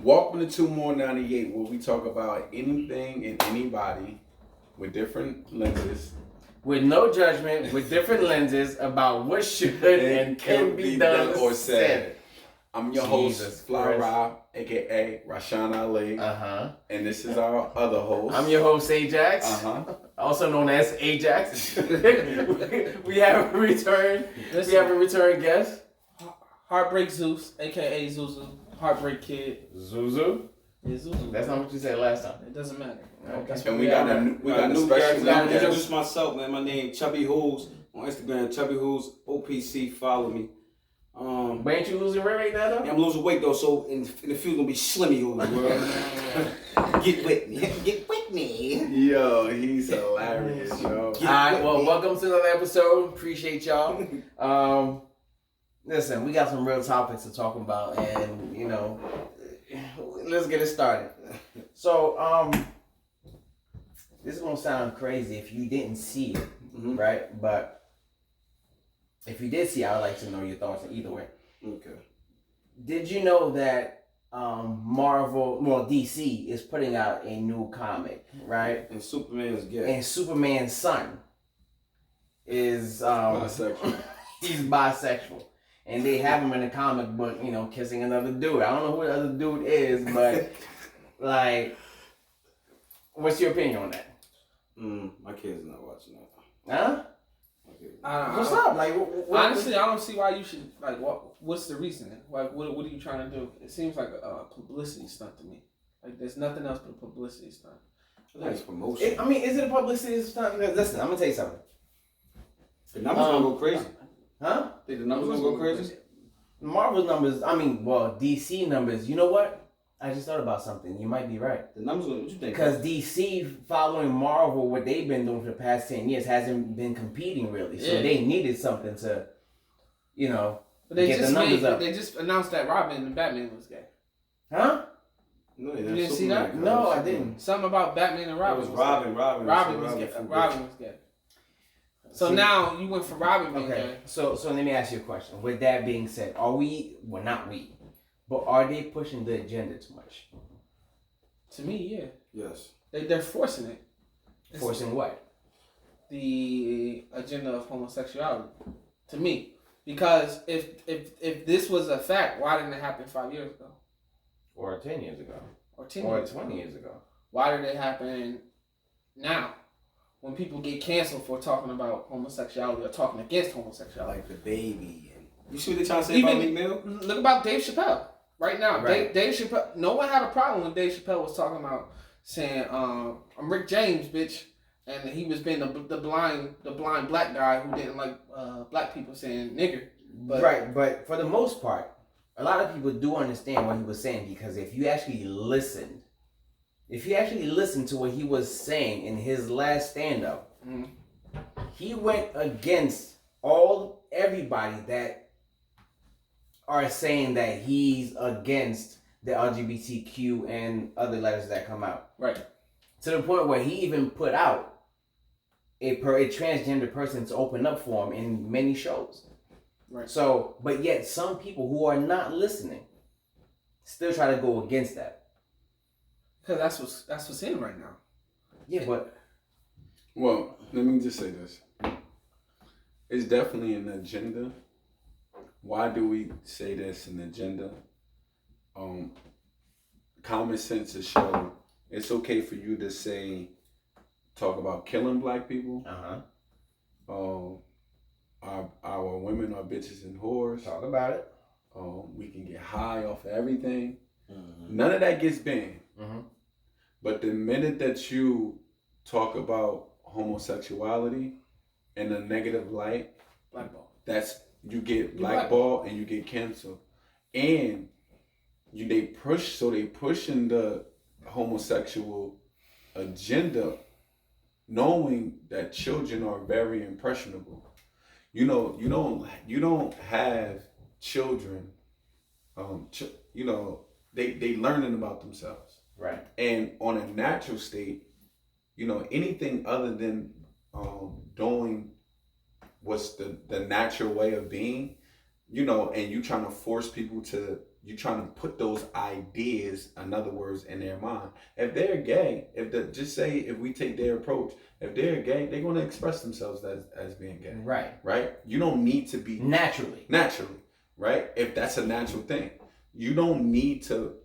Welcome to Two More 98, where we talk about anything and anybody with different lenses. With no judgment, with different lenses about what should and can be done or said. I'm your host, Fly Rob, aka Rashawn Ali. And this is our other host. I'm your host, Ajax. Also known as Ajax. we have a return. We have a return guest. Heartbreak Zeus, aka Zuzu. Heartbreak Kid. Zuzu? Yeah, Zuzu. That's not what you said last time. It doesn't matter. Okay. And we got a new special. I'm gonna introduce myself, man. My name Chubby Hools on Instagram. Chubby Hools OPC. Follow me. But ain't you losing weight right now, though? Yeah, I'm losing weight though, so in the future gonna be Slimmy Hools. Get with me. Get with me. Yo, he's hilarious, yo. Alright, well, welcome to another episode. Appreciate y'all. Listen, we got some real topics to talk about, and let's get it started. So, this is gonna sound crazy if you didn't see it, right? But if you did see it, I would like to know your thoughts either way. Okay. Did you know that DC is putting out a new comic, right? And Superman's gay. And Superman's son is bisexual. He's bisexual. And they have him in the comic book, kissing another dude. I don't know who the other dude is, but like, what's your opinion on that? My kid's not watching that. Huh? What's up? Like, honestly, I don't see why you should what's the reasoning? Like, what are you trying to do? It seems like a publicity stunt to me. Like, there's nothing else but a publicity stunt. Like, it's promotion. Is it a publicity stunt? Listen, I'm gonna tell you something. The numbers gonna go crazy. Huh? Think the numbers gonna go crazy? Marvel numbers, DC numbers. You know what? I just thought about something. You might be right. The numbers, what you think? Because DC, following Marvel, what they've been doing for the past 10 years, hasn't been competing really. So they needed something to, but they get just the numbers up. They just announced that Robin and Batman was gay. Huh? No, you didn't see that? No, I didn't. Something about Batman and Robin. It was Robin. Robin was gay. Robin was gay. So now you went for Robin being gay. So let me ask you a question. With that being said, are they pushing the agenda too much? To me, yeah. Yes. They're forcing it. Forcing what? The agenda of homosexuality. To me. Because if this was a fact, why didn't it happen 5 years ago? Or 10 years ago. Or 10 or years 20 ago. years ago. Why did it happen now? When people get canceled for talking about homosexuality or talking against homosexuality. Like the baby. You see what they're trying to say about Meek Mill? Look about Dave Chappelle. Right now. Right. Dave Chappelle, no one had a problem when Dave Chappelle was talking about saying, I'm Rick James, bitch. And he was being the blind black guy who didn't like black people saying nigger. But for the most part, a lot of people do understand what he was saying, because if you actually listen to what he was saying in his last stand-up, he went against everybody that are saying that he's against the LGBTQ and other letters that come out. Right. To the point where he even put out a transgender person to open up for him in many shows. Right. So, but yet some people who are not listening still try to go against that. Because that's what's in right now. Yeah, but... Well, let me just say this. It's definitely an agenda. Why do we say this, an agenda? Common sense has shown it's okay for you to talk about killing black people. Our women are bitches and whores. Talk about it. We can get high off of everything. None of that gets banned. But the minute that you talk about homosexuality in a negative light, blackball. You get blackballed and you get canceled. And they pushing the homosexual agenda, knowing that children are very impressionable. You don't have children. They learning about themselves. Right. And on a natural state, anything other than doing what's the natural way of being, and you trying to force people to trying to put those ideas, in other words, in their mind. If they're gay, just say if we take their approach, if they're gay, they're going to express themselves as being gay. Right. You don't need to be naturally, right? If that's a natural thing, you don't need to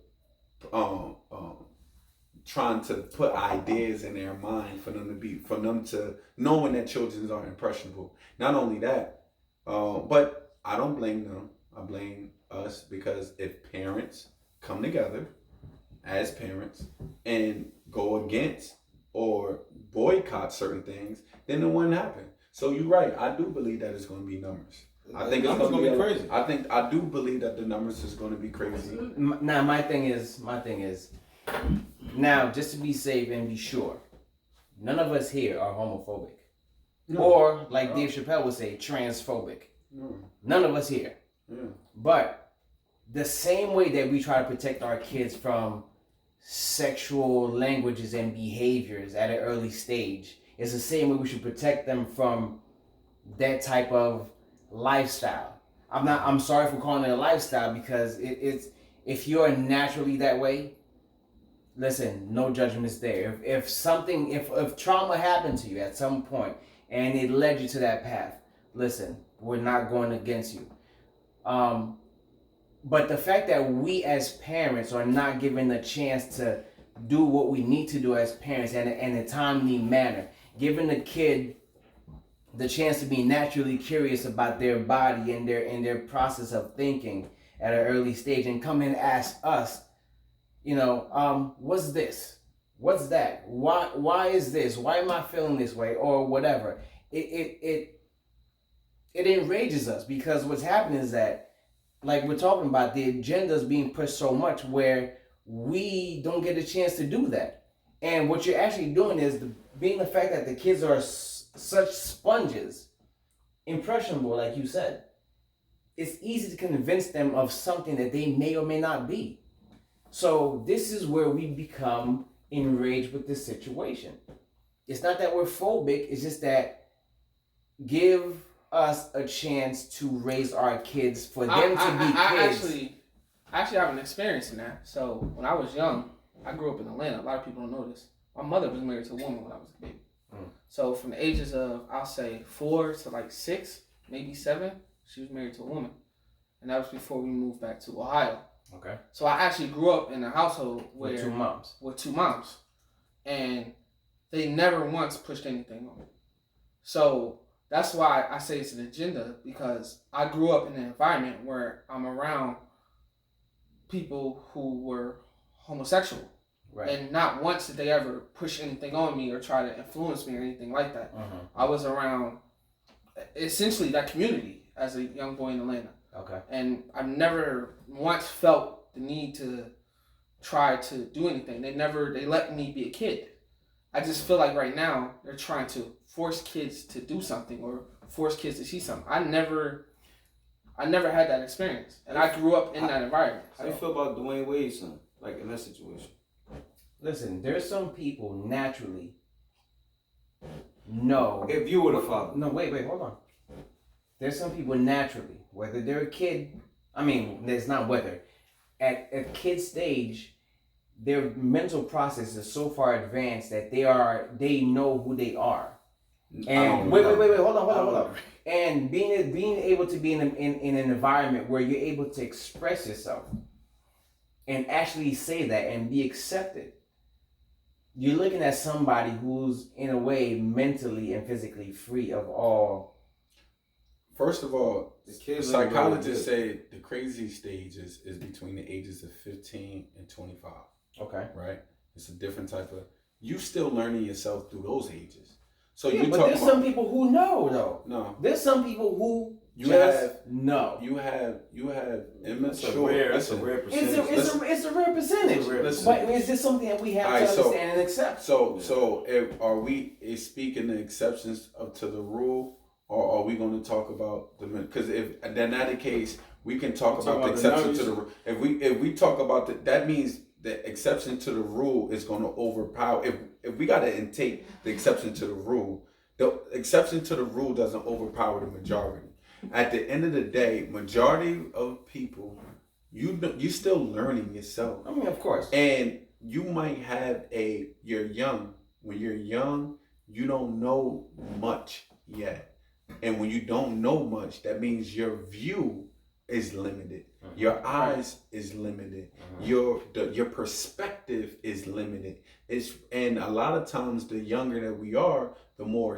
trying to put ideas in their mind for them to knowing that children are impressionable. Not only that, but I don't blame them. I blame us, because if parents come together as parents and go against or boycott certain things, then it wouldn't happen. So you're right. I do believe that it's going to be numbers. I think it's going to be crazy. I do believe that the numbers is going to be crazy. Now my thing is, now just to be safe and be sure, none of us here are homophobic, or like Dave Chappelle would say, transphobic. None of us here. But the same way that we try to protect our kids from sexual languages and behaviors at an early stage, is the same way we should protect them from that type of lifestyle. I'm sorry for calling it a lifestyle, because it's if you're naturally that way, listen, no judgment is there. If trauma happened to you at some point and it led you to that path, listen, we're not going against you. But the fact that we as parents are not given the chance to do what we need to do as parents in a timely manner, giving the kid the chance to be naturally curious about their body and their process of thinking at an early stage, and come and ask us, what's this? What's that? Why is this? Why am I feeling this way? Or whatever. It enrages us, because what's happening is that, like we're talking about, the agenda is being pushed so much where we don't get a chance to do that. And what you're actually doing is being the fact that the kids are such sponges, impressionable, like you said. It's easy to convince them of something that they may or may not be. So this is where we become enraged with this situation. It's not that we're phobic, it's just that give us a chance to raise our kids for them to be kids. I actually have an experience in that. So when I was young, I grew up in Atlanta. A lot of people don't know this. My mother was married to a woman when I was a baby. So from the ages of, I'll say 4 to like 6, maybe 7, she was married to a woman. And that was before we moved back to Ohio. Okay. So I actually grew up in a household with two moms. And they never once pushed anything on me. So that's why I say it's an agenda, because I grew up in an environment where I'm around people who were homosexual. Right. And not once did they ever push anything on me or try to influence me or anything like that. I was around essentially that community as a young boy in Atlanta. Okay. And I've never once felt the need to try to do anything. They let me be a kid. I just feel like right now they're trying to force kids to do something or force kids to see something. I never had that experience, and I grew up in that environment. How do you feel about Dwayne Wade's son, like in that situation? Listen, there's some people naturally know. If you were the father. No, wait, hold on. There's some people naturally, whether they're a kid, there's not whether. At kid stage, their mental process is so far advanced that they know who they are. And wait, hold on. And being able to be in an environment where you're able to express yourself and actually say that and be accepted, you're looking at somebody who's in a way mentally and physically free of all. First of all, psychologists say the crazy stage is between the ages of 15 and 25. Okay. Right? It's a different type of... You still learning yourself through those ages. So yeah, but there's some people who know, though. No. There's some people who know. You have immature... That's a rare percentage. It's a rare percentage. But is this something that we have to understand and accept? So are we speaking the exceptions to the rule, or are we going to talk about the... Because if then that's the case, we can talk about the exception to the rule. If we talk about that means the exception to the rule is going to overpower. If we got to take the exception to the rule doesn't overpower the majority. At the end of the day, majority of people you're still learning yourself. I mean, of course. And you might have you're young. When you're young, you don't know much yet. And when you don't know much, that means your view is limited. Your eyes is limited. Your perspective is limited. And a lot of times the younger that we are, the more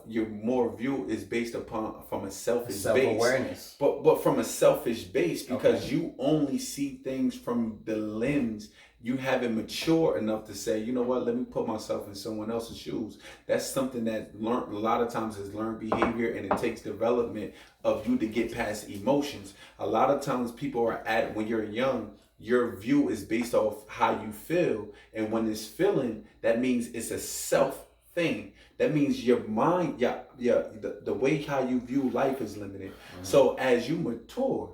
your more view is based upon from a selfish self-awareness. base. But from a selfish base, because you only see things from the lens. You haven't matured enough to say, you know what, let me put myself in someone else's shoes. That's something that a lot of times is learned behavior, and it takes development of you to get past emotions. A lot of times people are when you're young, your view is based off how you feel. And when it's feeling, that means it's a self thing. That means your mind, the way how you view life is limited. So as you mature,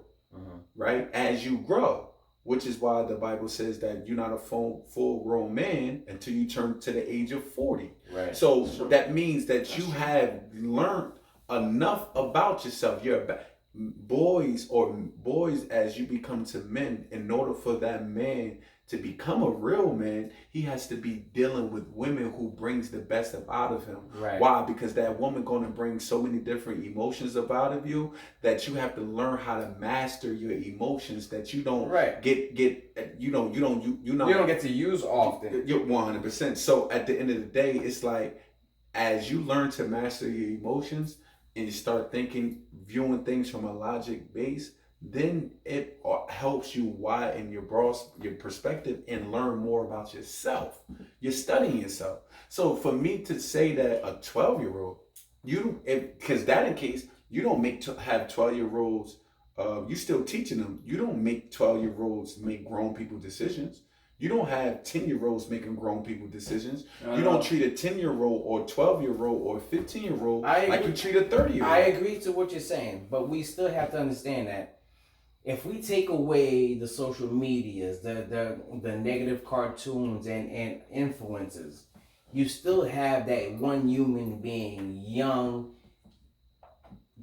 right, as you grow, which is why the Bible says that you're not a full grown man until you turn to the age of 40. Right. So that means that you have learned enough about yourself. Boys as you become to men, in order for that man to become a real man, he has to be dealing with women who brings the best out of him. Right. Why? Because that woman going to bring so many different emotions out of you that you have to learn how to master your emotions, that you don't you don't get to use often. You're 100%. So at the end of the day, it's like, as you learn to master your emotions and you start viewing things from a logic base, then it helps you widen your perspective and learn more about yourself. You're studying yourself. So for me to say that a 12-year-old, because that in case you don't have 12-year-olds, you still teaching them. You don't make 12-year-olds make grown people decisions. You don't have 10-year-olds making grown people decisions. You don't treat a 10-year-old or 12-year-old or 15-year-old like you treat a 30-year-old. I agree to what you're saying, but we still have to understand that if we take away the social medias, the negative cartoons and influences, you still have that one human being, young,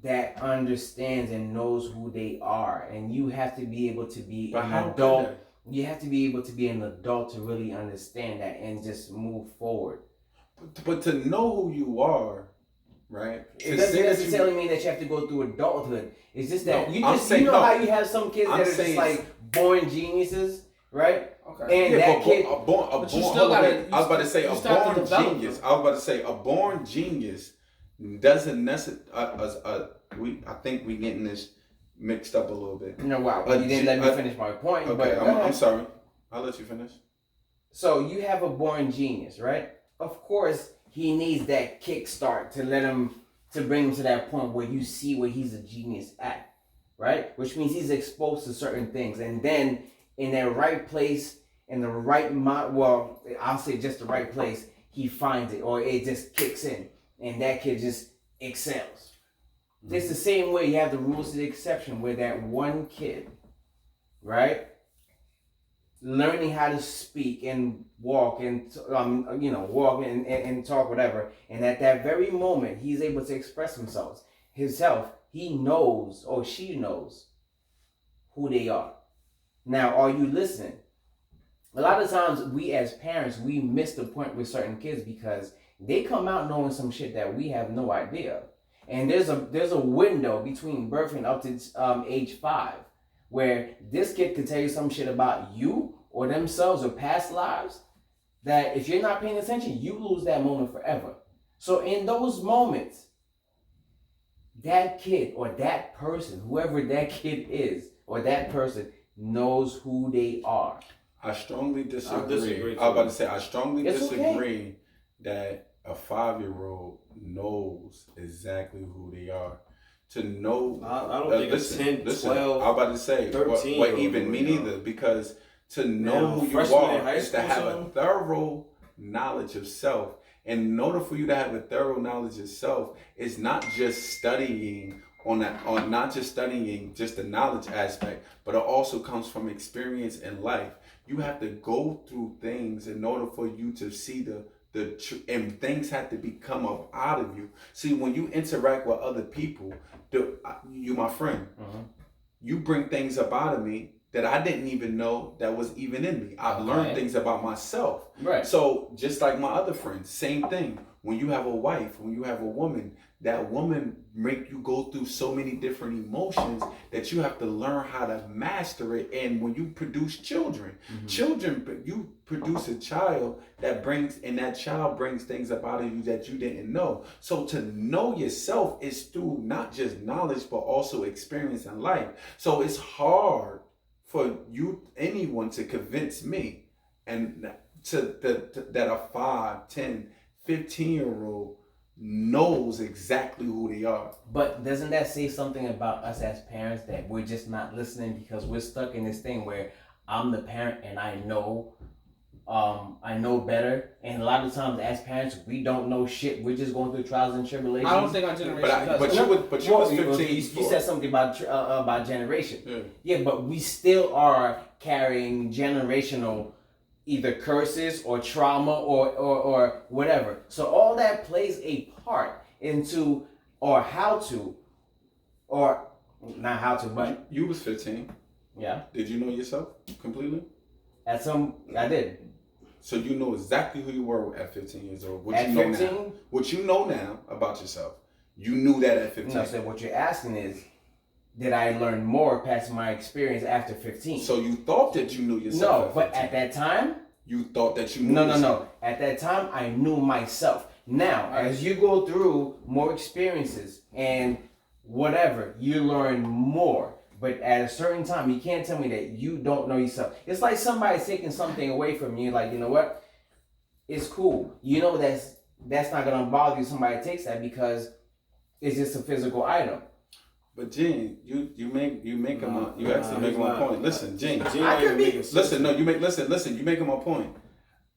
that understands and knows who they are. And you have to be able to be an adult. You have to be able to be an adult to really understand that and just move forward. But to know who you are, right? It doesn't necessarily mean that you have to go through adulthood. It's just that how you have some kids that are just like born geniuses, right? Okay. And that kid, I was about to say a born genius doesn't necessarily. I think we getting this mixed up a little bit. No, wow. You didn't let me finish my point. Okay, I'm sorry. I'll let you finish. So you have a born genius, right? Of course, he needs that kickstart to bring him to that point where you see where he's a genius at, right? Which means he's exposed to certain things, and then in that right place, in the right I'll say just the right place, he finds it, or it just kicks in, and that kid just excels. It's the same way you have the rules to the exception, where that one kid, right, learning how to speak and walk and walk and talk, whatever, and at that very moment he's able to express himself. He knows or she knows who they are. Now, are you listening? A lot of times we as parents, we miss the point with certain kids because they come out knowing some shit that we have no idea. And there's a window between birth and up to age 5 where this kid can tell you some shit about you or themselves or past lives that if you're not paying attention, you lose that moment forever. So in those moments, that kid or that person, whoever that kid is or that person, knows who they are. I strongly disagree. I was about to say, I strongly disagree that a 5-year-old knows exactly who they are. To know, I don't think it's 10, 12, I'm about to say, 13. Well, even me neither, because to know who you are is to have a thorough knowledge of self. And in order for you to have a thorough knowledge of self, it's not just studying not just studying just the knowledge aspect, but it also comes from experience in life. You have to go through things in order for you to see and things have to come up out of you. See, when you interact with other people, you my friend, you bring things up out of me that I didn't even know that was even in me. I've learned things about myself. Right. So just like my other friends, same thing. When you have a wife, when you have a woman, that woman make you go through so many different emotions that you have to learn how to master it. And when you produce children, you produce a child that brings, and that child brings things up out of you that you didn't know. So to know yourself is through not just knowledge, but also experience in life. So it's hard for anyone to convince me and that a 5, 10, 15-year-old knows exactly who they are. But doesn't that say something about us as parents, that we're just not listening because we're stuck in this thing where I'm the parent and I know better, and a lot of times as parents we don't know shit. We're just going through trials and tribulations. I don't think our generation does. But you was 15. You said something about generation. Yeah, but we still are carrying generational either curses or trauma or whatever. So all that plays a part into, or how to, or not how to, but you was 15. Yeah. Did you know yourself completely? I did. So you know exactly who you were at 15 years old. What you know now about yourself. You knew that at 15. No, so what you're asking is, did I learn more past my experience after 15? So you thought that you knew yourself. No, but at that time, you thought that you knew yourself. No. At that time, I knew myself. Now, as you go through more experiences and whatever, you learn more. But at a certain time, you can't tell me that you don't know yourself. It's like somebody taking something away from you. Like, you know what? It's cool. You know that's not gonna bother you. Somebody takes that because it's just a physical item. But Gene, you actually make my point. Listen, Gene, listen. No, you make my point.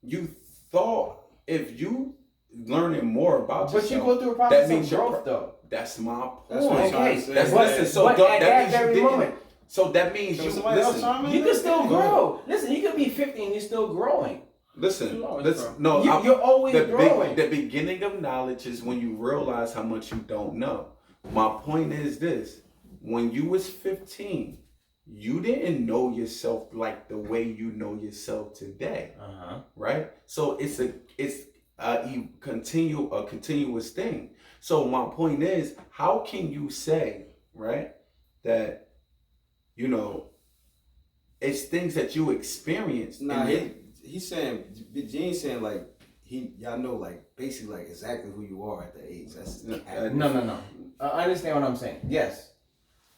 You thought if you learning more about yourself, but you go through a process of growth, though. That's my point. That's what I'm trying to say. So that means you listen. You can still grow. Listen, you could be 50 and you're still growing. Listen. You're always growing. The beginning of knowledge is when you realize how much you don't know. My point is this: when you was 15, you didn't know yourself like the way you know yourself today, right? So it's a continuous thing. So my point is, how can you say, right, that, you know, it's things that you experience? Nah, he's saying, Gene's saying like y'all know like basically like exactly who you are at the age. That's no. I understand what I'm saying. Yes.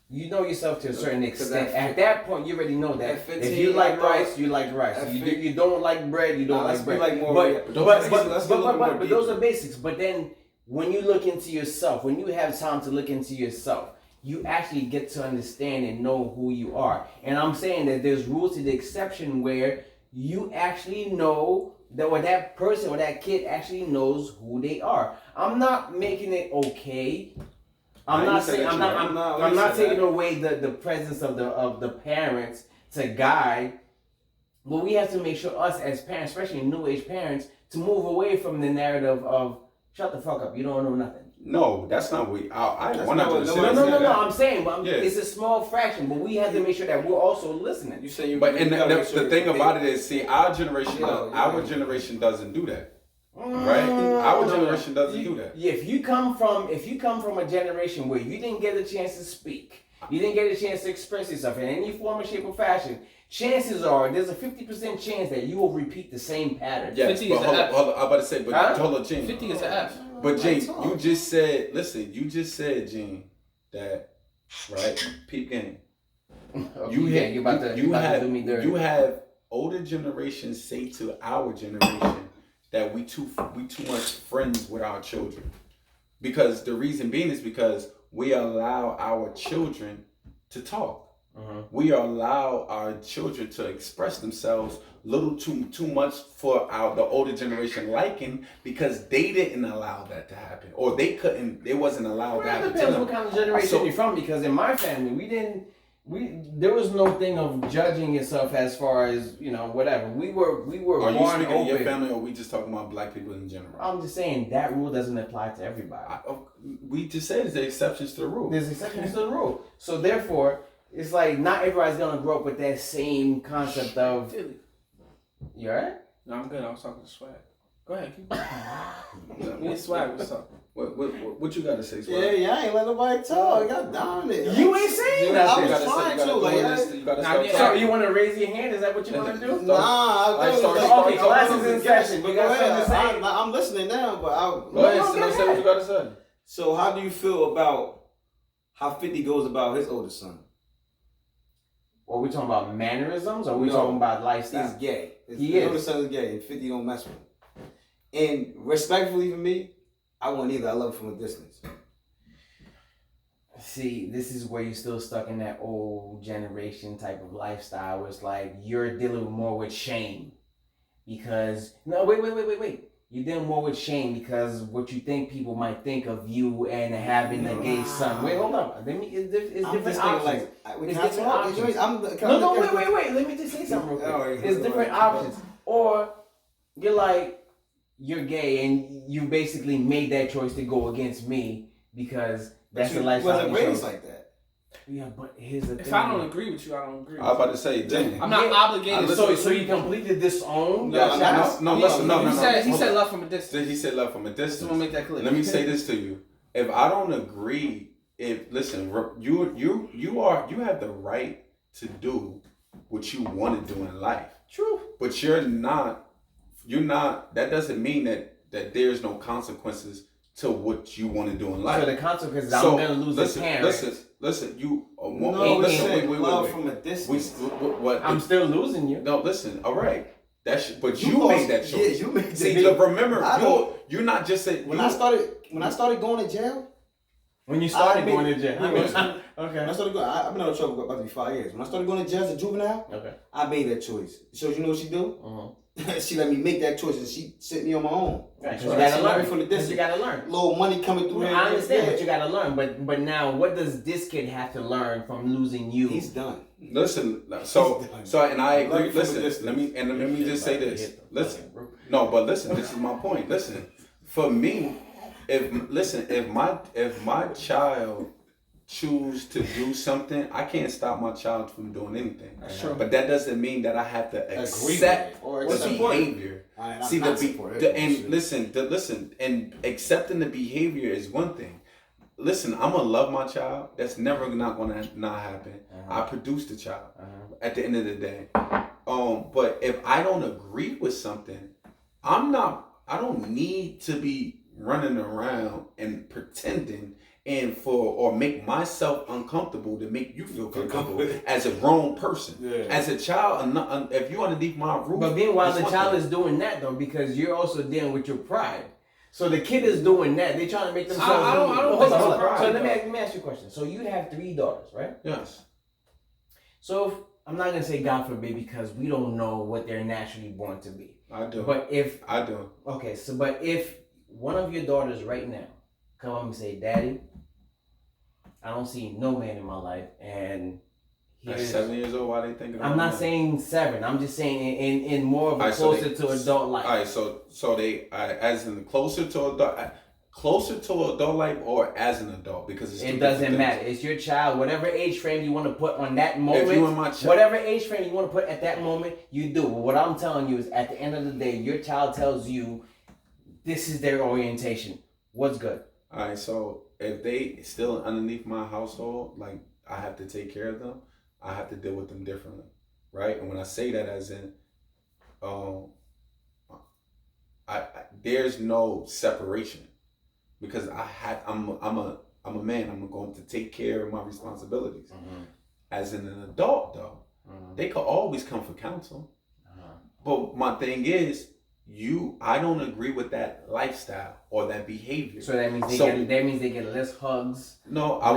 You know yourself to a certain extent. At that point, you already know that. 15, if you like rice, you like rice. You don't like bread, you don't like bread. But those are basics. But then when you look into yourself, when you have time to look into yourself, you actually get to understand and know who you are. And I'm saying that there's rules to the exception where you actually know that person or that kid actually knows who they are. I'm not making it okay. I'm not taking away the presence of the parents to guide, but we have to make sure us as parents, especially new age parents, to move away from the narrative of shut the fuck up, you don't know nothing. No, that's not what No. I'm saying, it's a small fraction, but we have to make sure that we're also listening. You say the thing about it is, see, our generation doesn't do that. Right? Our generation doesn't do that. Yeah, if you come from a generation where you didn't get a chance to speak, you didn't get a chance to express yourself in any form or shape or fashion, chances are there's a 50% chance that you will repeat the same pattern. Yes, 50 is but F. I'm about to say, but hold on, Gene. 50 is an F. But Gene, you just said, Gene, that, right? Peep game. Okay, you about to do me dirty. You have older generations say to our generation that we too much friends with our children, because the reason being is because we allow our children to talk. We allow our children to express themselves little too much for the older generation liking, because they didn't allow that to happen, or they wasn't allowed to happen. It depends what kind of generation you're from, because in my family there was no thing of judging yourself as far as, you know, whatever. We were Are you born speaking open. of your family, or are we just talking about black people in general? I'm just saying that rule doesn't apply to everybody. We just said there's exceptions to the rule. There's exceptions to the rule. So therefore, it's like not everybody's gonna grow up with that same concept of. You alright? No, I'm good. I was talking to Swag. Go ahead, keep going. Me and Swag was talking. What you got to say, Swag? Yeah, I ain't let nobody talk. I got down there. You ain't saying nothing. I was trying to. Like, so you want to raise your hand? Is that what you want to do? Nah, I okay, classes in session. But You go got something to ahead. say? I'm listening now, but Go ahead, say what you got to say. So how do you feel about how 50 goes about his oldest son? Are we talking about mannerisms or are we talking about lifestyle? He's gay. His is. oldest son is gay, and 50 don't mess with him. And respectfully for me, I want neither. I love him from a distance. See, this is where you're still stuck in that old generation type of lifestyle where it's like you're dealing more with shame. Because, no, wait. You're dealing more with shame because what you think people might think of you and having a gay son. Wait, hold on. It's different options. It's different options. Wait. Let me just say something real quick. It's different options. Or you're like, you're gay and you basically made that choice to go against me because that's the lifestyle. You wasn't raised like that. Yeah, but here's the thing. If I don't agree with you, I don't agree. I was about to say, Jimmy. I'm not obligated. So you completely disown? No. He said love from a distance. He said love from a distance. Just want to make that clear. Let me say this to you. If I don't agree, you have the right to do what you want to do in life. True. But you're not, that doesn't mean that there's no consequences to what you want to do in life. So the consequences, I'm going to lose a parent. Listen, you wait. Love from a distance. I'm still losing you. No, listen, all right. But you made that choice. Yeah, you made that choice. See, remember, you're not just saying. When I started going to jail. When you started going to jail. Okay. When I started going, I've been out of trouble for about to be 5 years. When I started going to jail as a juvenile, I made that choice. So you know what she do? She let me make that choice and she sent me on my own. Right, so you gotta learn from the distance. You gotta learn. Little money coming through here. I understand, but you gotta learn. But now, what does this kid have to learn from losing you? He's done. Listen, and I agree. Listen, let me just say this. Listen, but listen, this is my point. Listen, for me, if my child choose to do something, I can't stop my child from doing anything. Sure. But that doesn't mean that I have to accept the behavior. See listen, and accepting the behavior is one thing. Listen, I'm gonna love my child. That's never not gonna not happen. I produced the child at the end of the day. But if I don't agree with something, I don't need to be running around and pretending or make myself uncomfortable to make you feel comfortable as a grown person. Yeah. As a child, if you're underneath my roof. But meanwhile, the child is doing that though because you're also dealing with your pride. So the kid is doing that. They're trying to make themselves. I don't think hold on. So let me ask you a question. So you have 3 daughters, right? Yes. So if, I'm not gonna say God forbid because we don't know what they're naturally born to be. I do. But if I do. Okay, but if one of your daughters right now come up and say, "Daddy, I don't see no man in my life," and at 7 years old, why they thinking? I'm not saying 7. I'm just saying in more of a closer to adult life. All right, so they as in closer to adult life, or as an adult, because it doesn't matter. It's your child, whatever age frame you want to put on that moment. If you and my child, whatever age frame you want to put at that moment, you do. But what I'm telling you is, at the end of the day, your child tells you this is their orientation. What's good? All right, so if they still underneath my household, like I have to take care of them, I have to deal with them differently, right? And when I say that, as in, there's no separation because I'm a man. I'm going to take care of my responsibilities. As in an adult, though, they could always come for counsel. But my thing is, I don't agree with that lifestyle or that behavior. So that means they get less hugs. No, I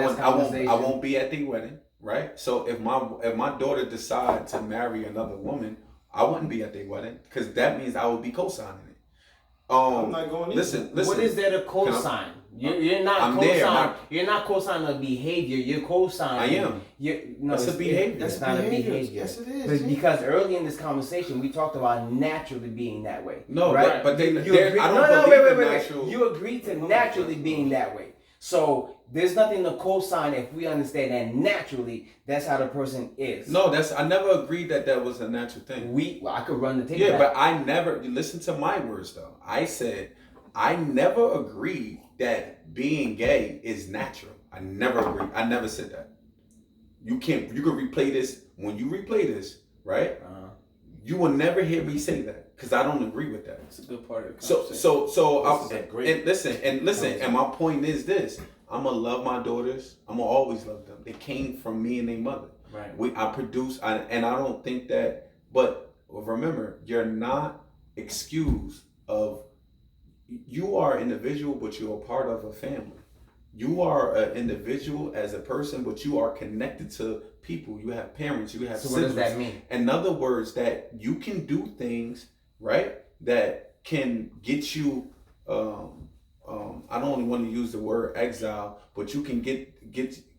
won't be at the wedding, right? So if my daughter decides to marry another woman, I wouldn't be at their wedding because that means I would be co-signing it. I'm not going in. Listen. What is there to co-sign? You're not co-signing. You're not co-signing a behavior. You're co-signing. I am. That's a behavior. That's not a behavior. Yes, it is. Because early in this conversation, we talked about naturally being that way. No, right? But wait. You agreed to naturally being that way. So there's nothing to co-sign if we understand that naturally that's how the person is. No, I never agreed that was a natural thing. I could run the tape. Yeah, but I never listen to my words though. I said I never agreed that being gay is natural. I never agreed. I never said that. You can replay this when you replay this, right? You will never hear me say that because I don't agree with that. It's a good part of it. And my point is this: I'm gonna love my daughters. I'm gonna always love them. They came from me and their mother. Right. I don't think that. But remember, you're not excused of. You are an individual, but you're a part of a family. You are an individual as a person, but you are connected to people. You have parents. You have siblings. What does that mean? In other words, that you can do things, right, that can get you. I don't want to use the word exile, but you can get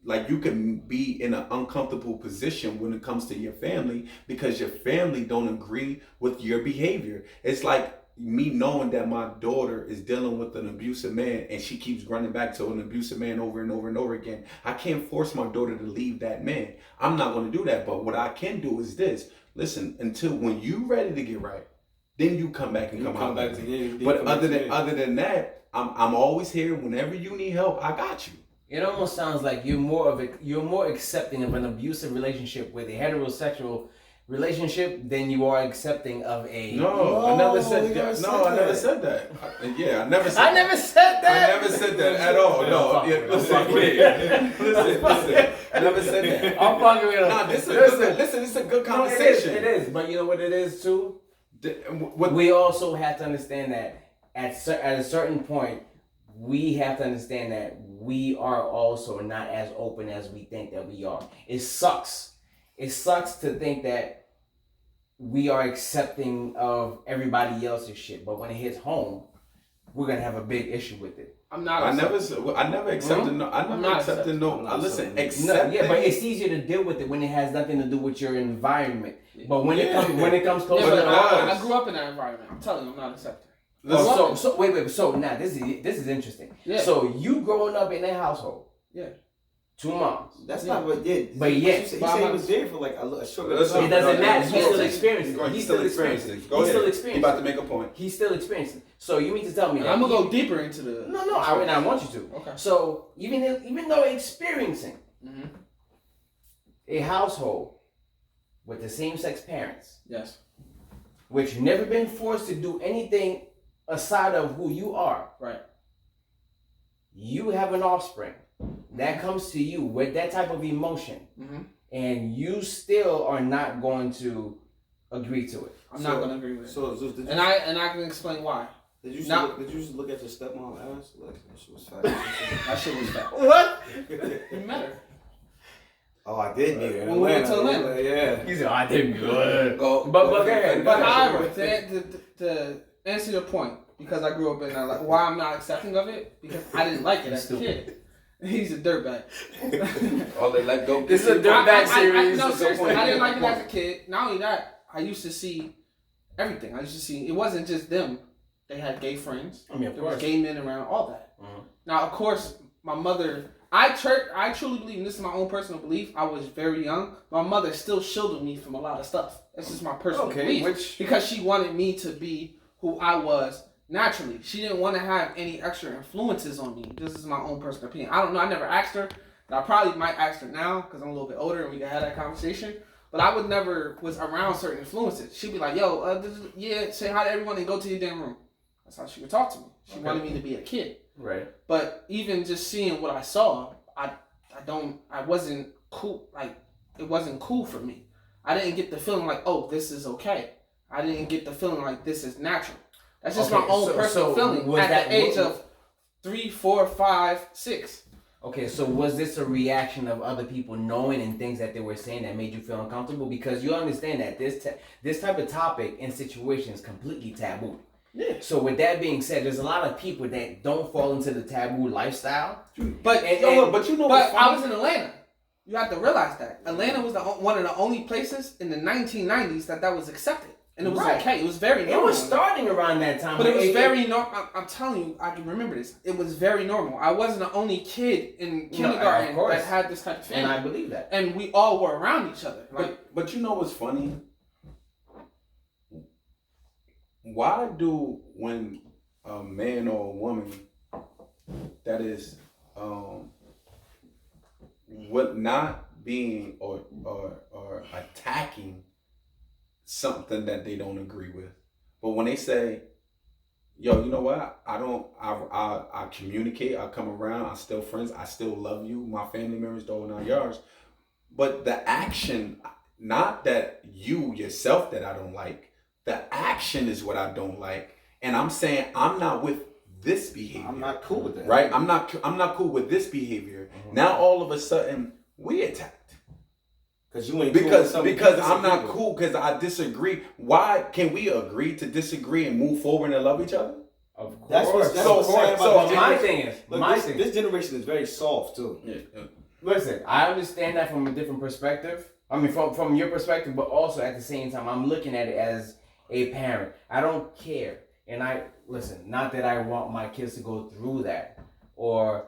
like you can be in an uncomfortable position when it comes to your family because your family don't agree with your behavior. It's like me knowing that my daughter is dealing with an abusive man and she keeps running back to an abusive man over and over and over again. I can't force my daughter to leave that man. I'm not going to do that. But what I can do is this. Listen, until when you ready to get right, then you come back and come back to me. But other than that, I'm always here. Whenever you need help, I got you. It almost sounds like you're more accepting of an abusive relationship with a heterosexual relationship than you are accepting of a. I never said that. I never said that. I never said. I never said that. I never said that at all. No, listen. I never said that. I'm fucking with him. Nah, this is a good conversation. It is. But you know what it is too. We also have to understand that at a certain point, we have to understand that we are also not as open as we think that we are. It sucks. It sucks to think that we are accepting of everybody else's shit, but when it hits home, we're gonna have a big issue with it. I'm not. I never accepted no. I never accepted no. Listen, accept. Yeah, but it's easier to deal with it when it has nothing to do with your environment. But when it comes closer, I grew up in that environment. I'm telling you, I'm not accepting. So wait. So now this is interesting. Yeah. So you growing up in that household. Yeah. 2 moms. That's not what did. But yeah, he said he was there for like a short time. It doesn't matter. He's still experiencing it. He's still experiencing it. He's still experiencing. He's about to make a point. He's still experiencing. So you mean to tell me that I'm gonna go deeper into the. No. I want you to. Okay. So even though experiencing a household with the same-sex parents, yes, which never been forced to do anything aside of who you are, right? You have an offspring that comes to you with that type of emotion, and you still are not going to agree to it. I'm not going to agree with it. So and I can explain why. Did you just look at your stepmom ass? Like, that shit was fat. That shit was fat. What? You met her. Oh, I did meet her. When we went to Atlanta. Yeah. He said, I didn't meet her. But go ahead. But however, to answer your point, because I grew up in that, like, why I'm not accepting of it, because I didn't like it as a kid. He's a dirtbag. Oh, they let go. This is a dirtbag series. No, seriously, I didn't like it as a kid. Not only that, I used to see everything. I used to see, it wasn't just them. They had gay friends. I mean, of there course. was gay men around, all that. Now, of course, my mother, I truly believe, and this is my own personal belief, I was very young. My mother still shielded me from a lot of stuff. That's just my personal belief. Because she wanted me to be who I was naturally. She didn't want to have any extra influences on me. This is my own personal opinion. I don't know. I never asked her. I probably might ask her now because I'm a little bit older and we can have that conversation. But I would never was around certain influences. She'd be like, yo, say hi to everyone and go to your damn room. That's how she would talk to me. She wanted me to be a kid. Right. But even just seeing what I saw, I wasn't cool. Like, it wasn't cool for me. I didn't get the feeling like, oh, this is okay. I didn't get the feeling like this is natural. That's just my own personal feeling at the age of 3, 4, 5, 6. Okay, so was this a reaction of other people knowing and things that they were saying that made you feel uncomfortable? Because you understand that this type of topic and situation is completely taboo. Yeah. So with that being said, there's a lot of people that don't fall into the taboo lifestyle. But I was in Atlanta. You have to realize that Atlanta was one of the only places in the 1990s that was accepted. And it was okay. It was very normal. It was starting around that time. But it was very normal. I'm telling you, I can remember this. It was very normal. I wasn't the only kid in kindergarten that had this type of feeling. And I believe that. And we all were around each other. But you know what's funny? Why do when a man or a woman that is what not being or attacking something that they don't agree with, but when they say, yo, you know what, I communicate, I come around, I still friends, I still love you, my family members, the whole 9 yards, but the action, not that you yourself that I don't like, the action is what I don't like, and I'm saying I'm not with this behavior. I'm not cool with that. Right? I'm not cool with this behavior. Mm-hmm. Now all of a sudden we attacked. Because I'm not cool because I disagree. Why can we agree to disagree and move forward and love each other? Of course. That's what's sad about my thing is, this generation is very soft too. Yeah. Listen, I understand that from a different perspective. I mean, from your perspective, but also at the same time, I'm looking at it as a parent. I don't care. And not that I want my kids to go through that or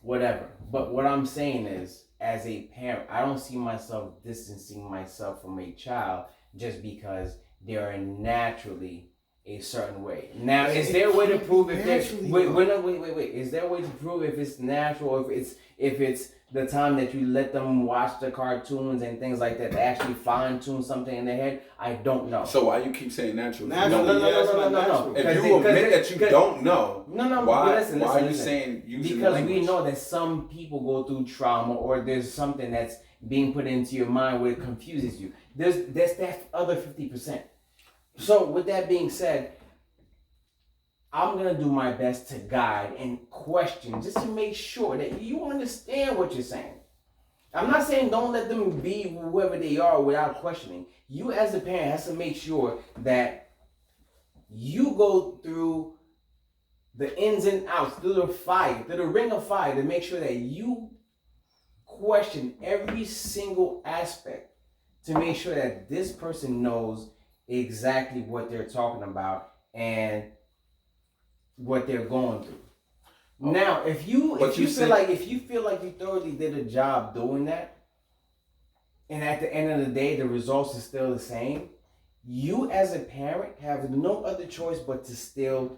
whatever. But what I'm saying is, as a parent, I don't see myself distancing myself from a child just because they are naturally a certain way. Now, is there a way to prove if they're wait? Is there a way to prove if it's natural or if it's the time that you let them watch the cartoons and things like that to actually fine tune something in their head? I don't know. So why you keep saying natural? No. If you admit that you don't know, why are you saying using because language? we know that some people go through trauma or there's something that's being put into your mind where it confuses you. There's that other 50%. So with that being said, I'm going to do my best to guide and question just to make sure that you understand what you're saying. I'm not saying don't let them be whoever they are without questioning. You as a parent has to make sure that you go through the ins and outs, through the ring of fire to make sure that you question every single aspect to make sure that this person knows exactly what they're talking about and what they're going through. Now, if you feel like you thoroughly did a job doing that, and at the end of the day the results are still the same, you as a parent have no other choice but to still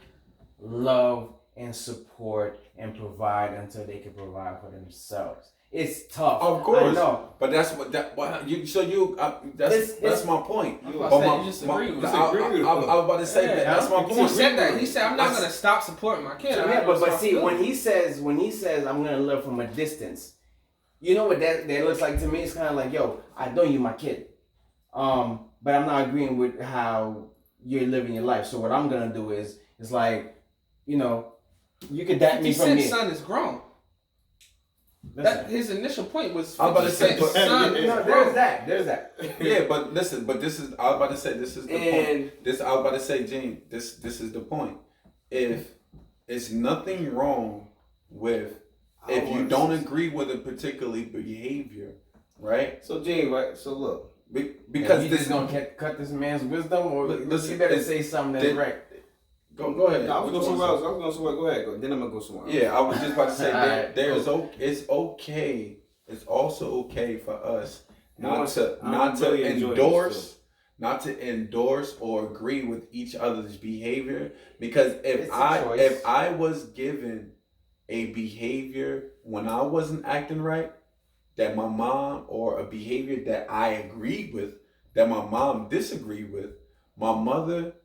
love and support and provide until they can provide for themselves. It's tough. Of course, I know. But that's that's my point. I was about to say that's my point. He said that. He said I'm not gonna stop supporting my kid. But see, when he says I'm gonna love from a distance, you know what that looks like to me? It's kind of like, yo, I know you my kid, but I'm not agreeing with how you're living your life. So what I'm gonna do is like, you know, you could dap me from me. Son is grown. His initial point was. I'm about to say, son. There's that. Yeah, but listen, this is. I was about to say this is the point. I was about to say, Gene. This is the point. If it's nothing wrong with if you don't agree with a particular behavior, right? So Gene, right? So look, because you just gonna cut this man's wisdom, or listen, you better say something that's right. Go ahead. No, I was going somewhere else. Go ahead. Then I'm gonna go somewhere else. Yeah, I was just about to say it's okay. It's also okay for us not to endorse or agree with each other's behavior, because if I was given a behavior when I wasn't acting right, that my mom, or a behavior that I agreed with that my mom disagreed with, my mother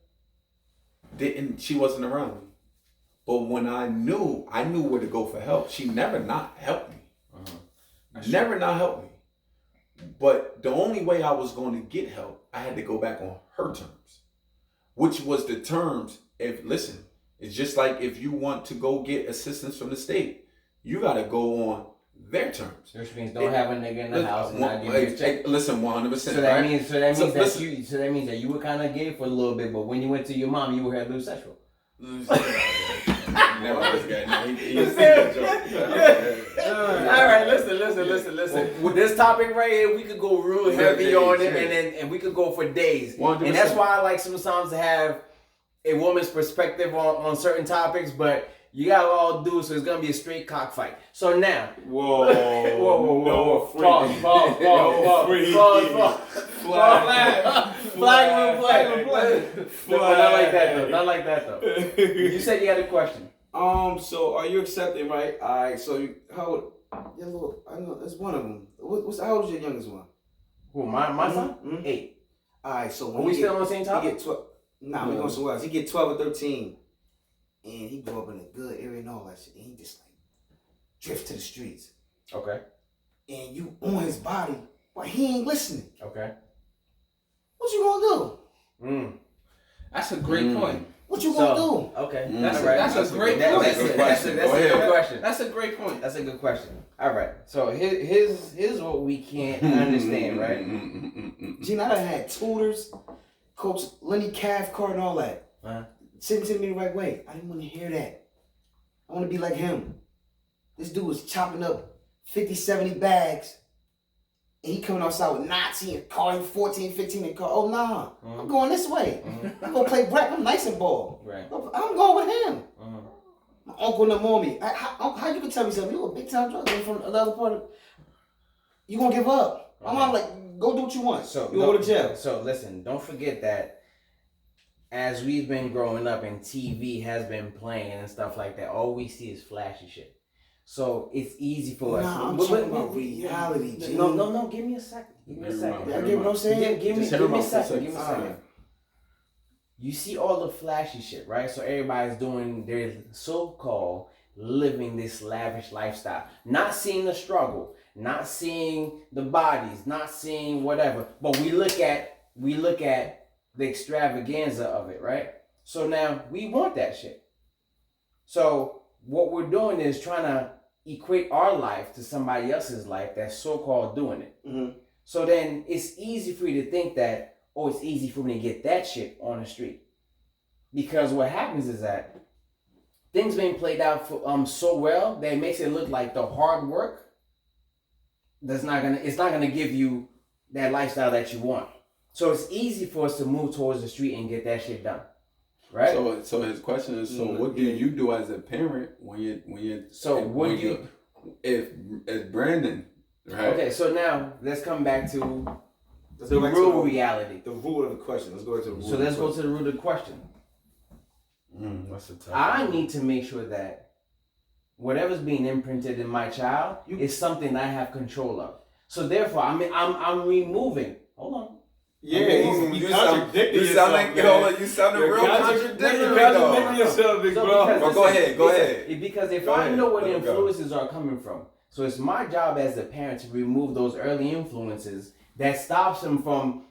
she wasn't around me. But when I knew where to go for help. She never not helped me. Never not helped me. But the only way I was going to get help, I had to go back on her terms. Which was the terms, it's just like if you want to go get assistance from the state, you got to go on their terms. Which means don't have a nigga in the house and not give you a check. Listen, 100%. So that means that you were kind of gay for a little bit, but when you went to your mom, you were heterosexual. All right, listen. With this topic right here, we could go real heavy on it, and we could go for days. 100%. And that's why I like sometimes to have a woman's perspective on certain topics, but you got all do, so it's gonna be a straight cockfight. So now, whoa, pause. Flag. Not like that though. You said you had a question. So are you accepting, right? All right. So how? I know it's one of them. How old is your youngest one? Who? My son? 8. All right. So when we still on the same topic? He get 12. Nah, we going somewhere else. He get 12 or 13, and he grew up in a good area and all that shit. And he just like drift to the streets. Okay. And you on his body, but he ain't listening. Okay. What you gonna do? That's a great point. What you gonna do? Okay. That's a great point. That's a good question. That's a great point. That's a good question. All right. So here's what we can't understand, right? Gene, I done had tutors, Coach Lenny Cathcart and all that. Sitting to me the right way. I didn't want to hear that. I want to be like him. This dude was chopping up 50, 70 bags. And he coming outside with Nazi and calling 14, 15 and call. Oh, nah. I'm going this way. I'm going to play rap. I'm nice and ball. Right. I'm going with him. My uncle and the mommy. How you can tell me something? You a big time drug dealer from another part of... You going to give up. My mom like, go do what you want. So you go to jail. So listen, don't forget that as we've been growing up and TV has been playing and stuff like that, all we see is flashy shit. So it's easy for us. I'm talking about reality, G. No. Give me a second. I get what I'm saying? Give me a second. You see all the flashy shit, right? So everybody's doing their so-called living this lavish lifestyle. Not seeing the struggle, not seeing the bodies, not seeing whatever. But we look at the extravaganza of it, right? So now we want that shit. So what we're doing is trying to equate our life to somebody else's life that's so-called doing it. So then it's easy for you to think that, oh, it's easy for me to get that shit on the street. Because what happens is that things being played out for, so well that it makes it look like the hard work it's not gonna give you that lifestyle that you want. So it's easy for us to move towards the street and get that shit done. Right. So his question is, what do you do as a parent when you if Brandon, right? Okay, so now let's come back to the real reality. The root of the question. Let's go to the root. So let's go to the root of the question. That's a tough I need to make sure that whatever's being imprinted in my child is something I have control of. So therefore, I'm removing. Hold on. Yeah, you contradicting yourself. You sounded real contradictory. You're contradicting yourself, big bro. Go ahead. Because if I know where the influences are coming from, so it's my job as a parent to remove those early influences that stops them from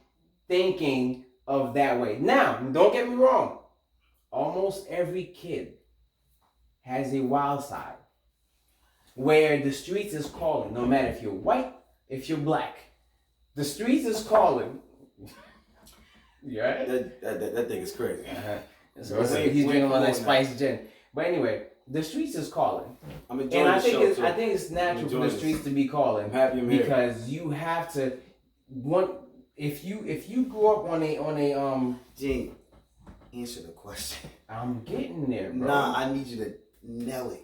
thinking of that way. Now, don't get me wrong. Almost every kid has a wild side where the streets is calling, no matter if you're white, if you're black. The streets is calling. Yeah, that thing is crazy. He's drinking all that spiced gin. But anyway, the streets is calling. I'm enjoying the show too. I think it's natural for the streets to be calling. I'm happy I'm here. Because you have to if you grew up on a Gene, answer the question. I'm getting there, bro. Nah, I need you to nail it.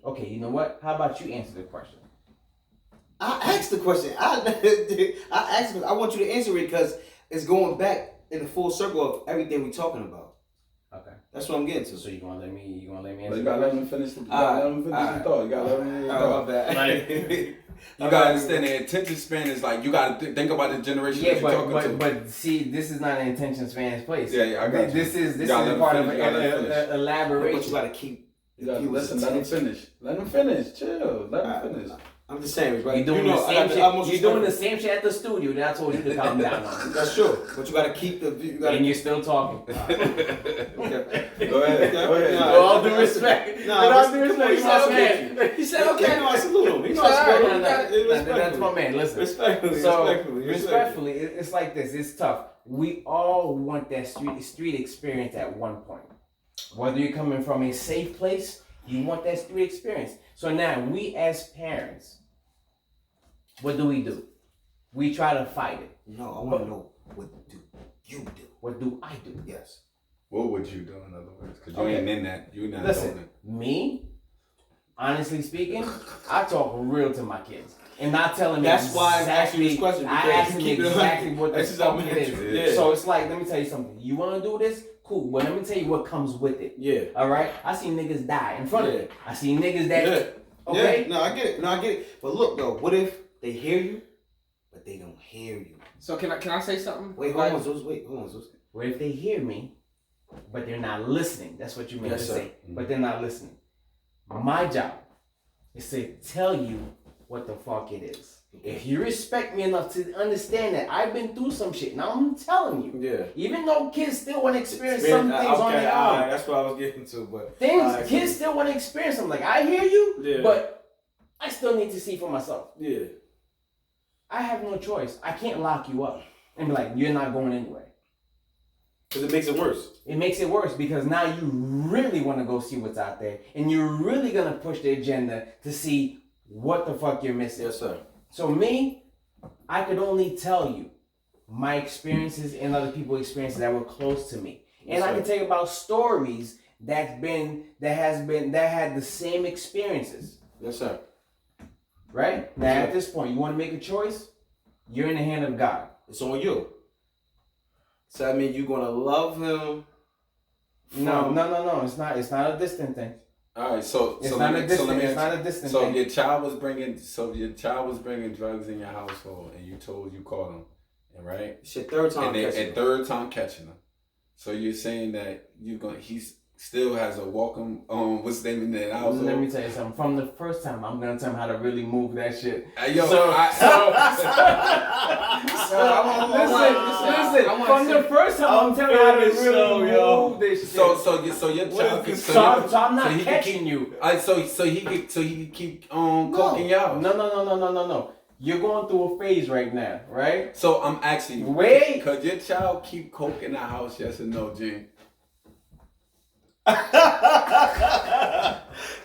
Okay, you know what? How about you answer the question? I asked the question. I asked it. I want you to answer it because it's going back in the full circle of everything we're talking about. Okay. That's what I'm getting to. So you gonna let me answer? You gotta let him finish the thought. You gotta let him thought. You gotta understand the attention span is like you gotta think about the generation that you're talking to. But see, this is not an attention span's place. Yeah, I got you. This is part of an elaboration. But you gotta keep. Listen, let him finish. Let him finish. Chill. Let him finish. I'm just saying, right? You're doing the same shit at the studio that I told you to calm down on. That's true, but you gotta keep the. And you're still talking. Go ahead. With all due respect. He said okay. No, I salute him. That's my man. Listen. Respectfully, it's like this. It's tough. We all want that street experience at one point. Whether you're coming from a safe place, you want that street experience. So now we as parents, what do? We try to fight it. No, I want to know, what do you do? What do I do? Yes. What would you do, in other words? Because you ain't in that. You're not Listen, doing it. me, honestly speaking, I talk real to my kids. And not telling me That's why I asked you this question. I asked them exactly what the fuck it is. Yeah. So it's like, let me tell you something. You want to do this? Cool. But let me tell you what comes with it. Yeah. All right? I see niggas die in front of me. I see niggas that... Yeah. Okay? Yeah. No, I get it. But look, though, what if they hear you, but they don't hear you? So can I say something? Wait, hold on, Zeus. What if they hear me, but they're not listening? That's what you meant to say. But they're not listening. My job is to tell you what the fuck it is. If you respect me enough to understand that I've been through some shit, now I'm telling you. Yeah. Even though kids still want to experience some things on their own. That's what I was getting to, but Kids still want to experience them. Like, I hear you, but I still need to see for myself. Yeah. I have no choice. I can't lock you up and be like, you're not going anywhere. Because it makes it worse. It makes it worse because now you really want to go see what's out there, and you're really gonna push the agenda to see what the fuck you're missing. Yes, sir. So me, I could only tell you my experiences and other people's experiences that were close to me. And I can tell you about stories that had the same experiences. Yes, sir. Right? Now at this point, you want to make a choice? You're in the hand of God. It's on you. So I mean, you're gonna love him. No. It's not a distant thing. All right, so let me ask you. Your child was bringing drugs in your household, and you caught him, right? It's your third time third time catching him. So you're saying that he's still has a welcome what's the name in that household? Let me tell you something. From the first time, I'm gonna tell him how to really move that shit. Listen. From the first time, I'm telling you how to really move this shit. So your child So I'm not catching you. So he can keep coking you out. No. You're going through a phase right now, right? So I'm asking you. Wait. Could your child keep coke in the house? Yes or no, Gene?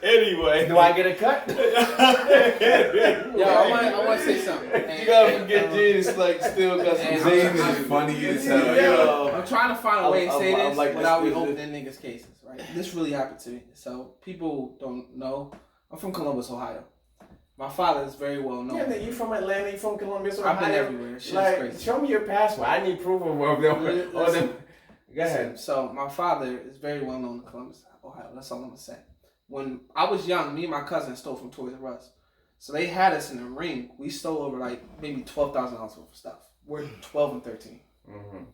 Anyway, do I get a cut? Yo, I want to say something. You gotta forget Gene's like still got some Gene is funny as hell. Yo. I'm trying to find a way to say this like without reopening niggas' cases. Right? This really happened to me. So people don't know. I'm from Columbus, Ohio. My father is very well known. Yeah, you from Atlanta? You from Columbus, Ohio? I've been everywhere. Shit's crazy. Show me your passport. I need proof of them. Go ahead. So my father is very well known in Columbus, Ohio. That's all I'm gonna say. When I was young, me and my cousin stole from Toys R Us. So they had us in a ring. We stole over like maybe $12,000 worth of stuff. We're 12 and 13. Mm-hmm.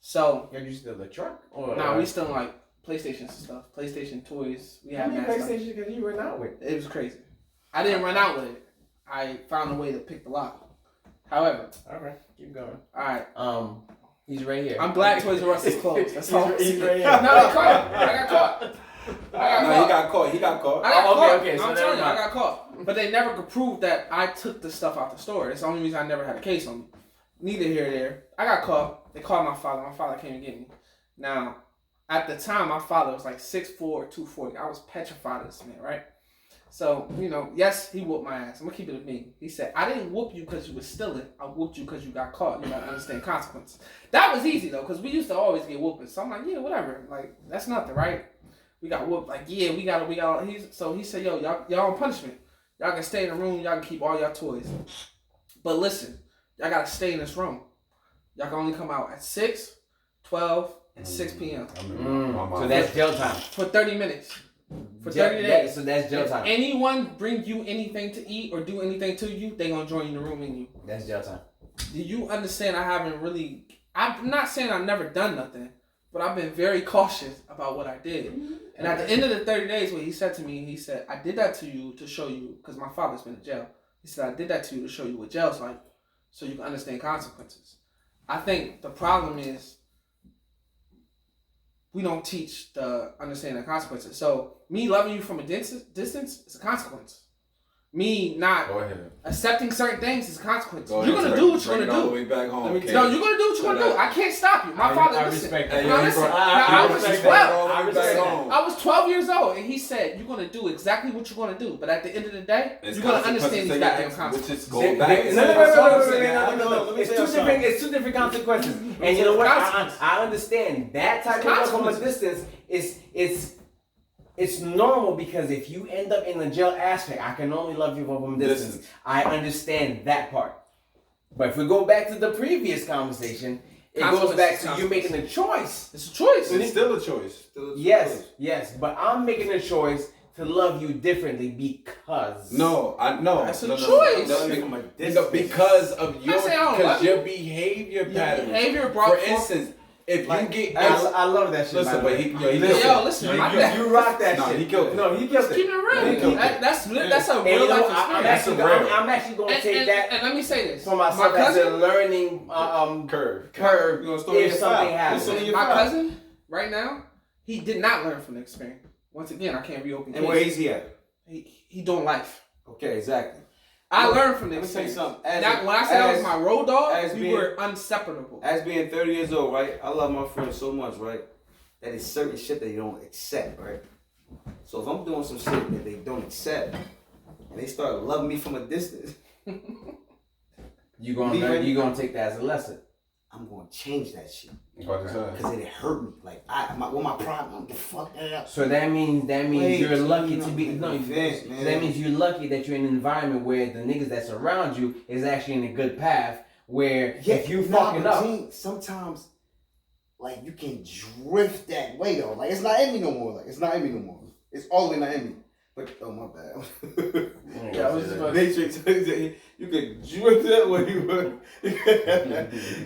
So you steal the truck? We still like PlayStation stuff, PlayStation toys. We had PlayStation because you ran out with. It was crazy. I didn't run out with it. I found a way to pick the lock. However, all right, keep going. All right. He's right here. I'm glad Toys R Us is closed. That's all. He's right here. No, he caught. I got caught. He got caught. I got caught. Okay, so I'm telling you, I got caught. But they never could prove that I took the stuff out the store. It's the only reason I never had a case on me. Neither here nor there. I got caught. They called my father. My father came to get me. Now, at the time, my father was like 6'4", 240. I was petrified of this man, right? So, yes, he whooped my ass. I'm going to keep it a bean. He said, I didn't whoop you because you were stealing. I whooped you because you got caught. You got to understand consequences. That was easy, though, because we used to always get whooping. So I'm like, yeah, whatever. Like, that's nothing, right? We got whooped. Like, yeah, we got. So he said, yo, y'all on punishment. Y'all can stay in the room. Y'all can keep all your toys. But listen, y'all got to stay in this room. Y'all can only come out at 6, 12, and 6 p.m. So that's jail time. For 30 minutes. For 30 days. So that's jail time. If anyone bring you anything to eat or do anything to you, they gonna join the room in you. That's jail time. Do you understand? I'm not saying I've never done nothing, but I've been very cautious about what I did. And at the end of the 30 days, what he said to me, he said, I did that to you to show you, because my father's been in jail. He said, I did that to you to show you what jail's like, so you can understand consequences. I think the problem is we don't teach the understanding of consequences. So me loving you from a distance is a consequence. me not Go ahead. accepting certain things is consequences. Go You're ahead. gonna do what you're Bring it gonna all the do. way back home. No, you're gonna do what you're gonna do. I can't stop you. My father, I listen. respect Hey, that. yo, Now he listen. brought- Now I was respect 12. that. I respect that. I was 12 years old, and he said, "You're gonna do exactly what you're gonna do, but at the end of the day, It's you're gonna understand these goddamn Which consequences." is going back. It's two different consequences. And you know what? I understand that type of love from a distance it's normal because if you end up in the jail aspect, I can only love you from a distance. I understand that part. But if we go back to the previous conversation, it goes back to you making a choice. It's a choice. It's still a choice. Yes, but I'm making a choice to love you differently because No. That's a choice. Because of your you. behavior pattern. Behavior brought For instance, if Like, you get I love that shit. listen, but he listen, my dad. you rock that No, shit. he killed it. No, he killed it. Keep it real. He killed it. That's a And real you know, life experience. I'm actually going to take that And let me say this. for myself as a learning curve. curve You gonna start if your something file. happens. Listen to your My file. cousin, right now, he did not learn from the experience. Once again, I can't reopen And where is he at? He doing life. Okay, exactly. I learned from the Let me tell you experience. something. When I said I was as- my road dog, as we being- were inseparable. As being 30 years old, right? I love my friends so much, right? That is certain shit that they don't accept, right? So if I'm doing some shit that they don't accept, and they start loving me from a distance, You gonna take that as a lesson. I'm gonna change that shit. What is that? Cause it hurt me. Like with my problem, I'm the fuck that up. So that means Wait, you're lucky you to know, be man. so that means you're lucky that you're in an environment where the niggas that's around you is actually in a good path. Where if you fucking up, Gene, sometimes like you can drift that way though. Like it's not in me no more. Like it's not in me no more. It's all the way not in me. But oh my bad. Yeah, I was just about Matrix. You could drift that way.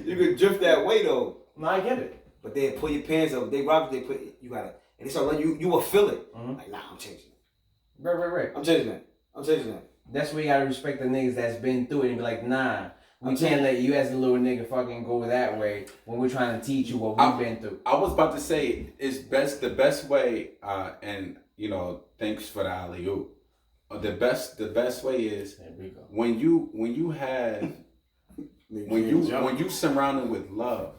You could drift that way though. no, I get it. But they pull your pants up. They rob. They put you gotta. And they start letting you. You will feel it. Mhm. Like nah, I'm changing it. Right. I'm changing that. That's where you gotta respect the niggas that's been through it and be like, nah, we can't let you as a little nigga fucking go that way when we're trying to teach you what we've been through. I was about to say the best way, and you know, thanks for the alley oop. The best way is There we go. when you have when you surrounded with love,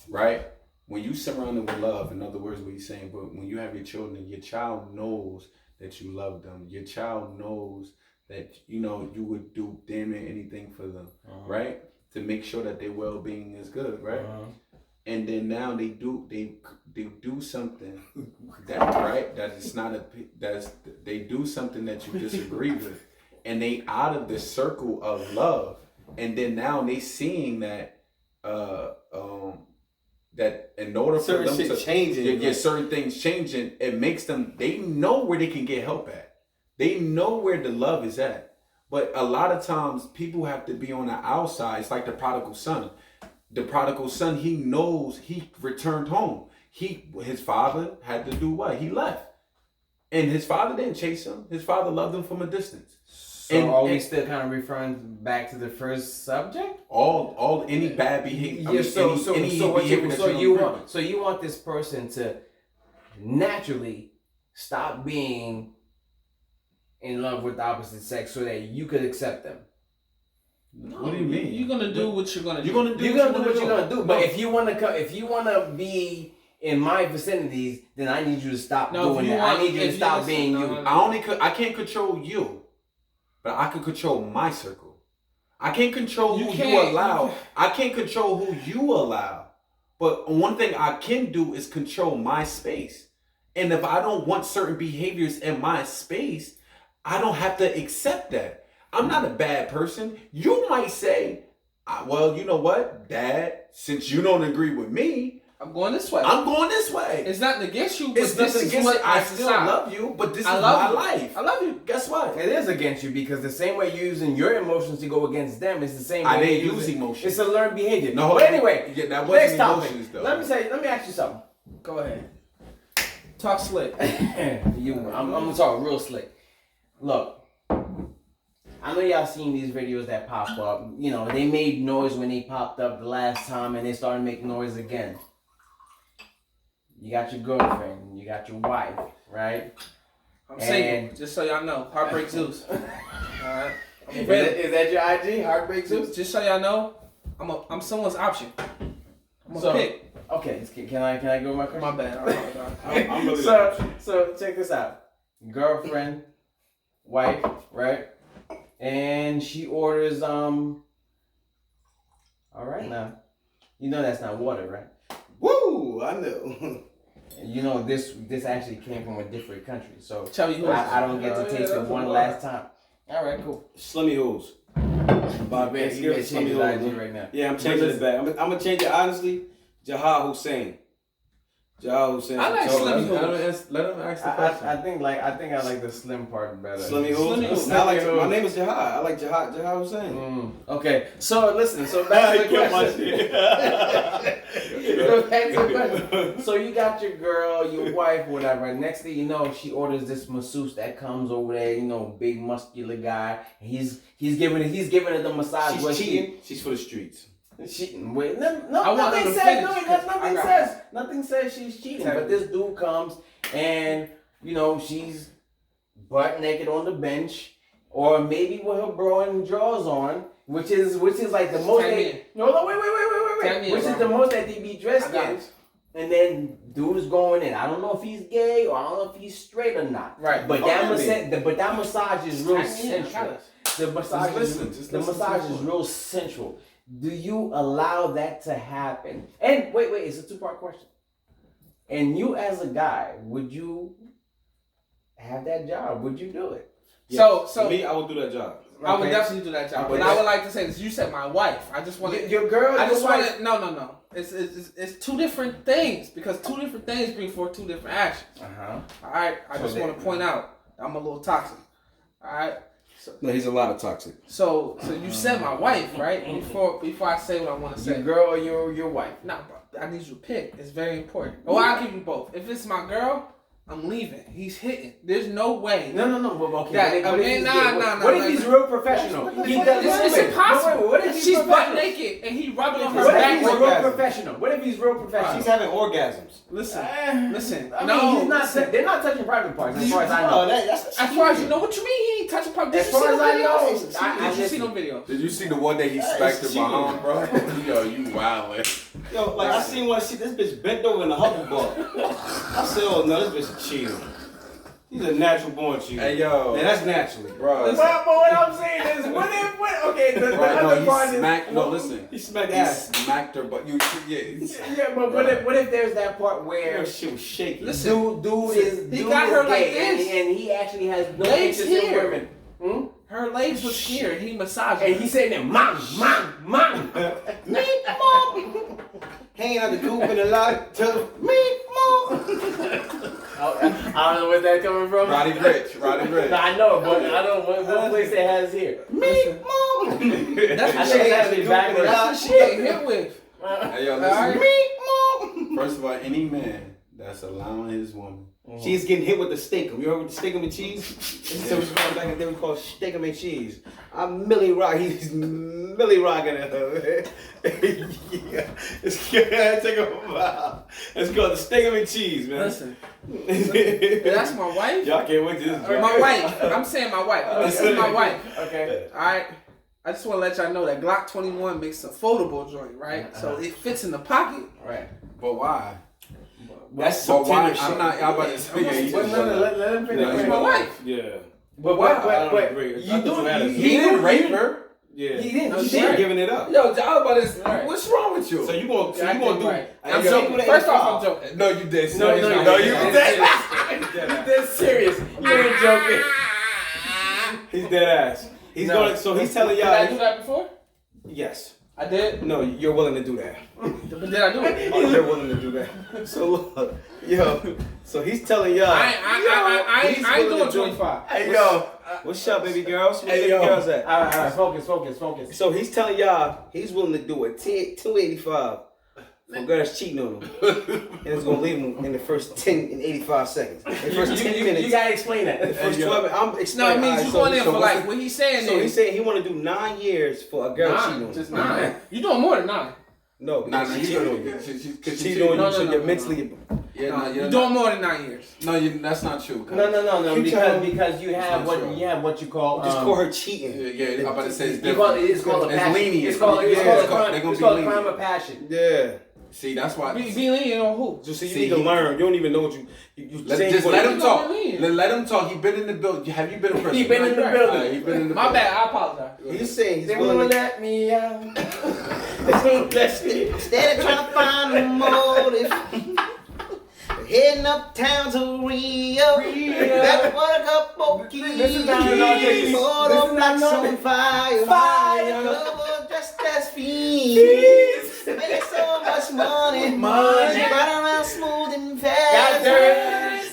right? When you surrounded with love, in other words, what he's saying, but when you have your children, your child knows that you love them. Your child knows that you know you would do damn near anything for them, right? To make sure that their well-being is good, right? And then now they do something they do something that you disagree with, and they out of the circle of love, and then now they seeing that that in order for Certain them shit to changing, get certain things changing, it makes them, they know where they can get help at, they know where the love is at. But a lot of times people have to be on the outside. It's like the prodigal son. The prodigal son, he knows he returned home. His father had to do what? He left. And his father didn't chase him. His father loved him from a distance. So are we still kind of referring back to the first subject? All any bad behavior. You want this person to naturally stop being in love with the opposite sex so that you could accept them. No, what do you mean? You're gonna do what you're gonna do. You're gonna do what you're gonna do. But if you wanna be in my vicinities, then I need you to stop doing that. I need you to stop being you. I can't control you, but I can control my circle. I can't control who you allow. I can't control who you allow. But one thing I can do is control my space. And if I don't want certain behaviors in my space, I don't have to accept that. I'm not a bad person. You might say, well, you know what, Dad, since you don't agree with me, I'm going this way. I'm going this way. It's nothing against you, but It's this nothing is against what it. I still love you, but this is my life. I love you. Guess what? It is against you because the same way you're using your emotions to go against them is the same way I didn't use emotions. It's a learned behavior. No, but anyway, yeah, that wasn't next topic. emotions, though. Let me ask you something. Go ahead. Talk slick. I'm gonna talk real slick. Look, I know y'all seen these videos that pop up. You know, they made noise when they popped up the last time and they started making noise again. You got your girlfriend, you got your wife, right? I'm single, just so y'all know. Heartbreak Zeus. Alright. Is that your IG? Heartbreak Zeus? Just so y'all know, I'm someone's option. I'm a pick. Okay, can I go with my question? My bad. I'm really so check this out. Girlfriend, wife, right? And she orders all right now. You know that's not water, right? Woo! I know. You know this actually came from a different country, so Tell me who. I don't get to taste it one last time. All right, cool. Slimmy Hoes. Bob, you better change his IG right now. Yeah, I'm changing it back. I'm gonna change it honestly. Jahar Hussein. Jahar Hussein. I like Slimmy Let him ask the question. I think I like the slim part better. Slimmy Hoes. My name is Jahar. I like Jahar Hussein. Okay, so listen. So back to the question. Back to the question. So you got your girl, your wife, whatever. Next thing you know, she orders this masseuse that comes over there. You know, big muscular guy. He's giving her the massage. She's cheating. She's for the streets. Wait, nothing says she's cheating. But this dude comes and she's butt naked on the bench, or maybe with her bra and drawers on, which is like the most. Wait. Which is the most that they be dressed in. And then dude is going in. I don't know if he's gay or I don't know if he's straight or not. Right. But that massage is real sensual. The massage is real sensual. Do you allow that to happen? And wait, it's a two-part question. And you as a guy, would you have that job? Would you do it? Yeah. So me, I would do that job. I would definitely do that job. But I would like to say this. You said my wife. I just want to. Your girl. I just want to. No. It's two different things, because two different things bring forth two different actions. All right. I just want to point out I'm a little toxic. All right. No, he's a lot of toxic. So you said my wife, right? Before I say what I want to say. Your girl or your wife? Nah, bro, I need you to pick. It's very important. Oh, I'll give you both. If it's my girl, I'm leaving. He's hitting. There's no way. No. Okay. What if he's real professional? It's impossible. What if she's butt naked and he rubbing on her back? What if he's real professional? She's having orgasms. Listen. I mean, he's not. They're not touching private parts. As far as I know. As far as you know, what you mean he ain't touching private? As far as I know, did you see no video? Did you see the one that he smacked her behind, bro? Yo, you wildin'. Yo, like I seen one. See this bitch bent over in the hoverboard. I said, oh no, this bitch is cheating. He's a natural born cheater. Hey yo, man, that's naturally, bro. But what I'm saying is, the other part is. He smacked he ass. smacked her, but but what if there's that part where she was shaking? Listen, dude is her like gay, this, and he actually has no legs interest in here. women. Her legs was here, and he massaged her. And he's saying that, mom. Me, mom. Hanging out the coop in the lot to me, mom. I don't know where that's coming from. Roddy Rich. No, I know, but I don't know what place it has here. Me, mom. That's what she actually backwards. That's what she ain't hit with. Hey yo, listen. Me, mom. First of all, any man that's allowing his woman. She's getting hit with the steak. You heard with the steak and cheese? So we call back in the day we call steak and cheese. I'm Millie Rock. He's Millie rocking at her. Yeah. It's good. Take a while. It's called the steak and cheese, man. Listen. That's my wife. Y'all can't wait to this. My wife. I'm saying my wife. This is my wife. Okay. All right. I just want to let y'all know that Glock 21 makes a foldable joint, right? So it fits in the pocket. Right. But why? That's some tender shit. I'm about to say. Let him finish. That's my wife. Yeah. But you didn't rape her. Yeah. He didn't. She's giving it up. Yo, y'all about this. What's wrong with you? So you gonna do? Right. I'm joking. First off, I'm joking. No, you did. No, you dead serious. You ain't joking. He's dead ass. He's going. So he's telling y'all. Did I do that before? Yes. I did. No, you're willing to do that. But did I do it? Oh, you're willing to do that. So look, yo. So he's telling y'all. I ain't doing 25. Hey yo, what's up, baby girls? Where the girls at? All right, focus. So he's telling y'all he's willing to do it 285 for a girl that's cheating on him, and it's gonna leave him in the first 10 and 85 seconds. In the first 10 minutes. You gotta explain that. The first 12. I'm No, explaining. it means you going in for like what he's saying. So he's saying he want to do 9 years for a girl cheating on him. Just 9. You doing more than 9. No, Nah, she's cheating on you. She's Cheating on you, so you're mentally. You're doing more than 9 years. No, that's not true. No. Because you have what you call Just call her cheating. Yeah, I'm about to say it's it's called a passion. lenient. It's called a crime of passion. Yeah. See, that's why. Be lenient on who? Just you need to learn. You don't even know what you just let him talk. Let him talk. He been in the building. Have you been in prison? He been in the building. He been in the My bad. I apologize. He's saying They won't let me out. Instead of trying to find a motive, heading uptown to Rio. That's what a couple keys. Motor blocks on fire. Cover just as fiends. Make so much money. Ride around smooth and fast.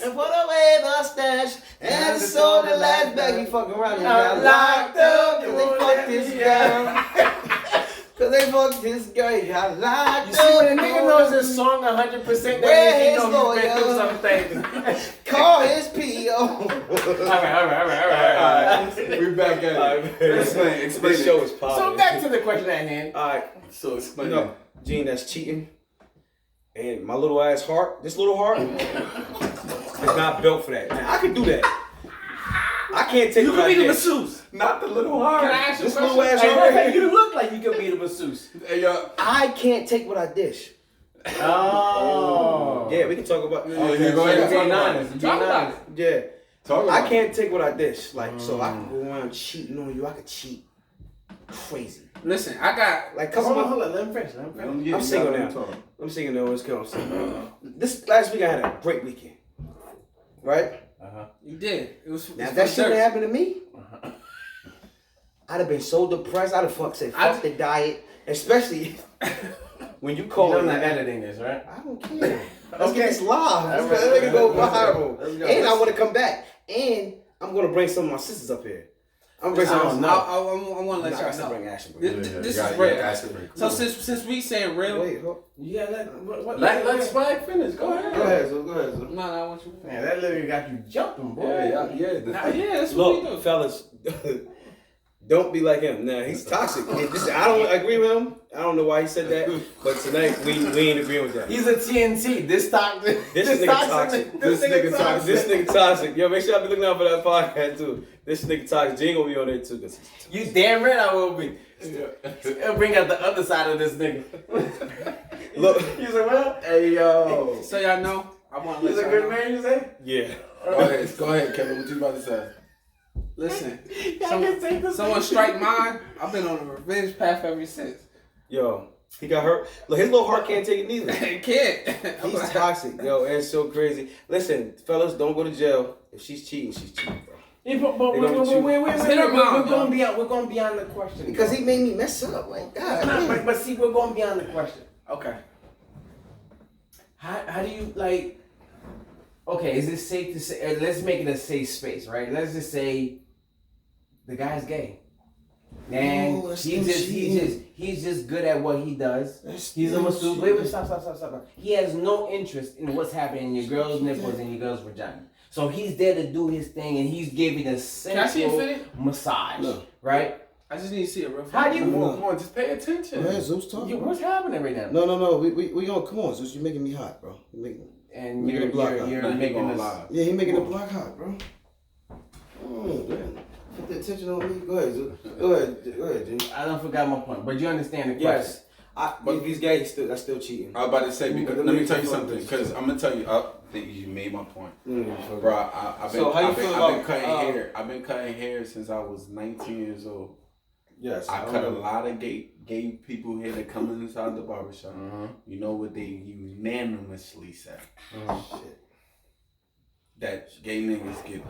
And put away the stash. And it's so the last bag he fucking around and got locked up. Cause they fucked this guy. Cause they fucked this girl, he got locked up. You see when a nigga knows his song 100%, that means he knows he's been through something. Call his P.O. Alright. We back at it. Explain This show is So popular. back to the question at hand. Alright, So explain. no, Gene, that's cheating. And my little ass heart, this little heart, is not built for that. Man, I can do that. I can't take You what can I be the did. masseuse. Not the little heart. Can I ask you a This question? little ass Hey, heart right you here. look like you could be the masseuse. Hey, yo. I can't take what I dish. Oh. Yeah, we can talk about. Okay, go ahead. Being honest. Talk about it. Yeah. Talk about I can't take what I dish. Like, so I can go around cheating on you. I could cheat crazy. Listen, I got. Like, cause Hold I'm, on, let him finish. I'm single now. I'm single now. What's going on? This last week I had a great weekend. Right? You did. It was. Now, if that shit would happened to me, I'd have been so depressed. I'd have said, fuck the diet. Especially when you call I'm it. not editing this, right? I don't care. Let's get this live. Let's make it go viral. And I want to come back. And I'm going to bring some of my sisters up here. I'm going to bring some. I want to let y'all know. bring Ashley. This is real. So since we saying real, Wait, hold. Yeah, Let Spike finish. Go ahead. Go ahead, Zo. Go ahead, Zo. no, I want you. Man, that literally got you jumping, boy. Yeah. That's what we do. Look, fellas, don't be like him. Nah, he's toxic. I don't agree with him. I don't know why he said that, but tonight we ain't agreeing with that. He's a TNT. This nigga toxic. This nigga toxic. This nigga toxic. Yo, make sure I be looking out for that podcast too. This nigga toxic. Gene gonna be on there too. You damn right I will be. It'll bring out the other side of this nigga. Look, You say what? Hey yo. So y'all know, I want to He's let a y'all good know. man, you say? yeah. Go ahead, Kevin. What you about to say? Listen, Y'all can take this. someone strike mine. I've been on a revenge path ever since. Yo, he got hurt. Look, his little heart can't take it neither. It can't. He's toxic. Yo, it's so crazy. Listen, fellas, don't go to jail. If she's cheating, she's cheating, bro. Yeah, but wait, we're gonna be on the question. Because he made me mess up. Like, God. But see, we're gonna be on the question. Okay. How do you like? Okay, is it safe to say? Let's make it a safe space, right? Let's just say the guy's gay, and No, that's he's just good at what he does. He's a masseuse. Wait, stop. He has no interest in what's happening in your girl's nipples and your girl's vagina. So he's there to do his thing, and he's giving a sensual massage, right? I just need to see it real fast. How do you? Come on, just pay attention. Go ahead, Zeus, talk. What's happening right now? No. We on. Come on, Zeus. You're making me hot, bro. And Making you're the block hot. making this. Yeah, he making the block hot, bro. Man. Put the attention on me. Go ahead, Zeus. Go ahead, Jim. I don't forgot my point, but you understand the question. Yes. But if he's gay, that's still cheating. I was about to say, because let me tell you something, because I'm gonna tell you, I think you made my point, bro. I've been cutting hair since I was 19 years old. Yes, I cut a lot of gay people here that come inside the barbershop. You know what they unanimously say? That gay niggas get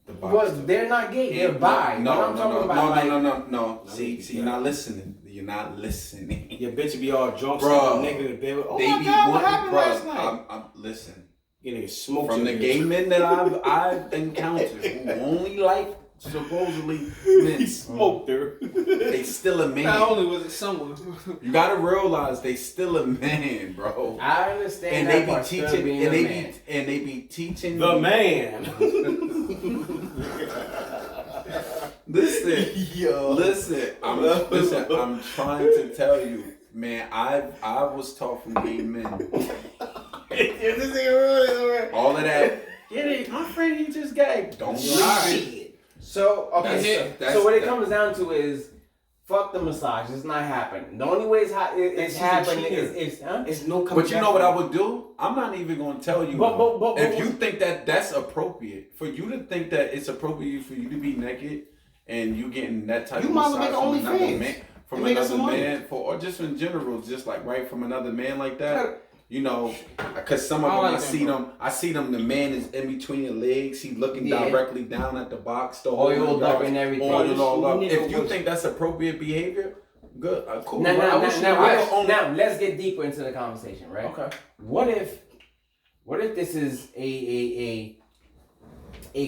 the box. Well, they're not gay. They're bi. No. See, you're not listening. You're not listening. Your bitch be all drunk, bro. nigga in the bed. Oh They my be God, what wanting, happened bro. last night? Listen. You nigga smoked From the your gay bitch. men that I've encountered who only like supposedly men. He smoked her. They still a man. Not only was it someone. You gotta realize they still a man, bro. I understand And that they be part, still teaching, being and a they man. be teaching The man. Listen. I'm trying to tell you, man. I was taught from gay men All of that. Yeah, my friend, he just gay. Don't lie. So okay, so what it comes down to is, fuck the massage. It's not happening. The only way it's happening is it's no coming. But you know what I would do? I'm not even going to tell you. But if you think that that's appropriate for you to think that it's appropriate for you to be naked and you getting that type of massage from another man, or just in general, just like right from another man like that. You know, because some of them, I see them. The man is in between the legs. He's looking directly down at the box. The oiled up and everything. All up. If you think that's appropriate behavior, good, cool. Now, let's get deeper into the conversation, right? Okay. What if this is a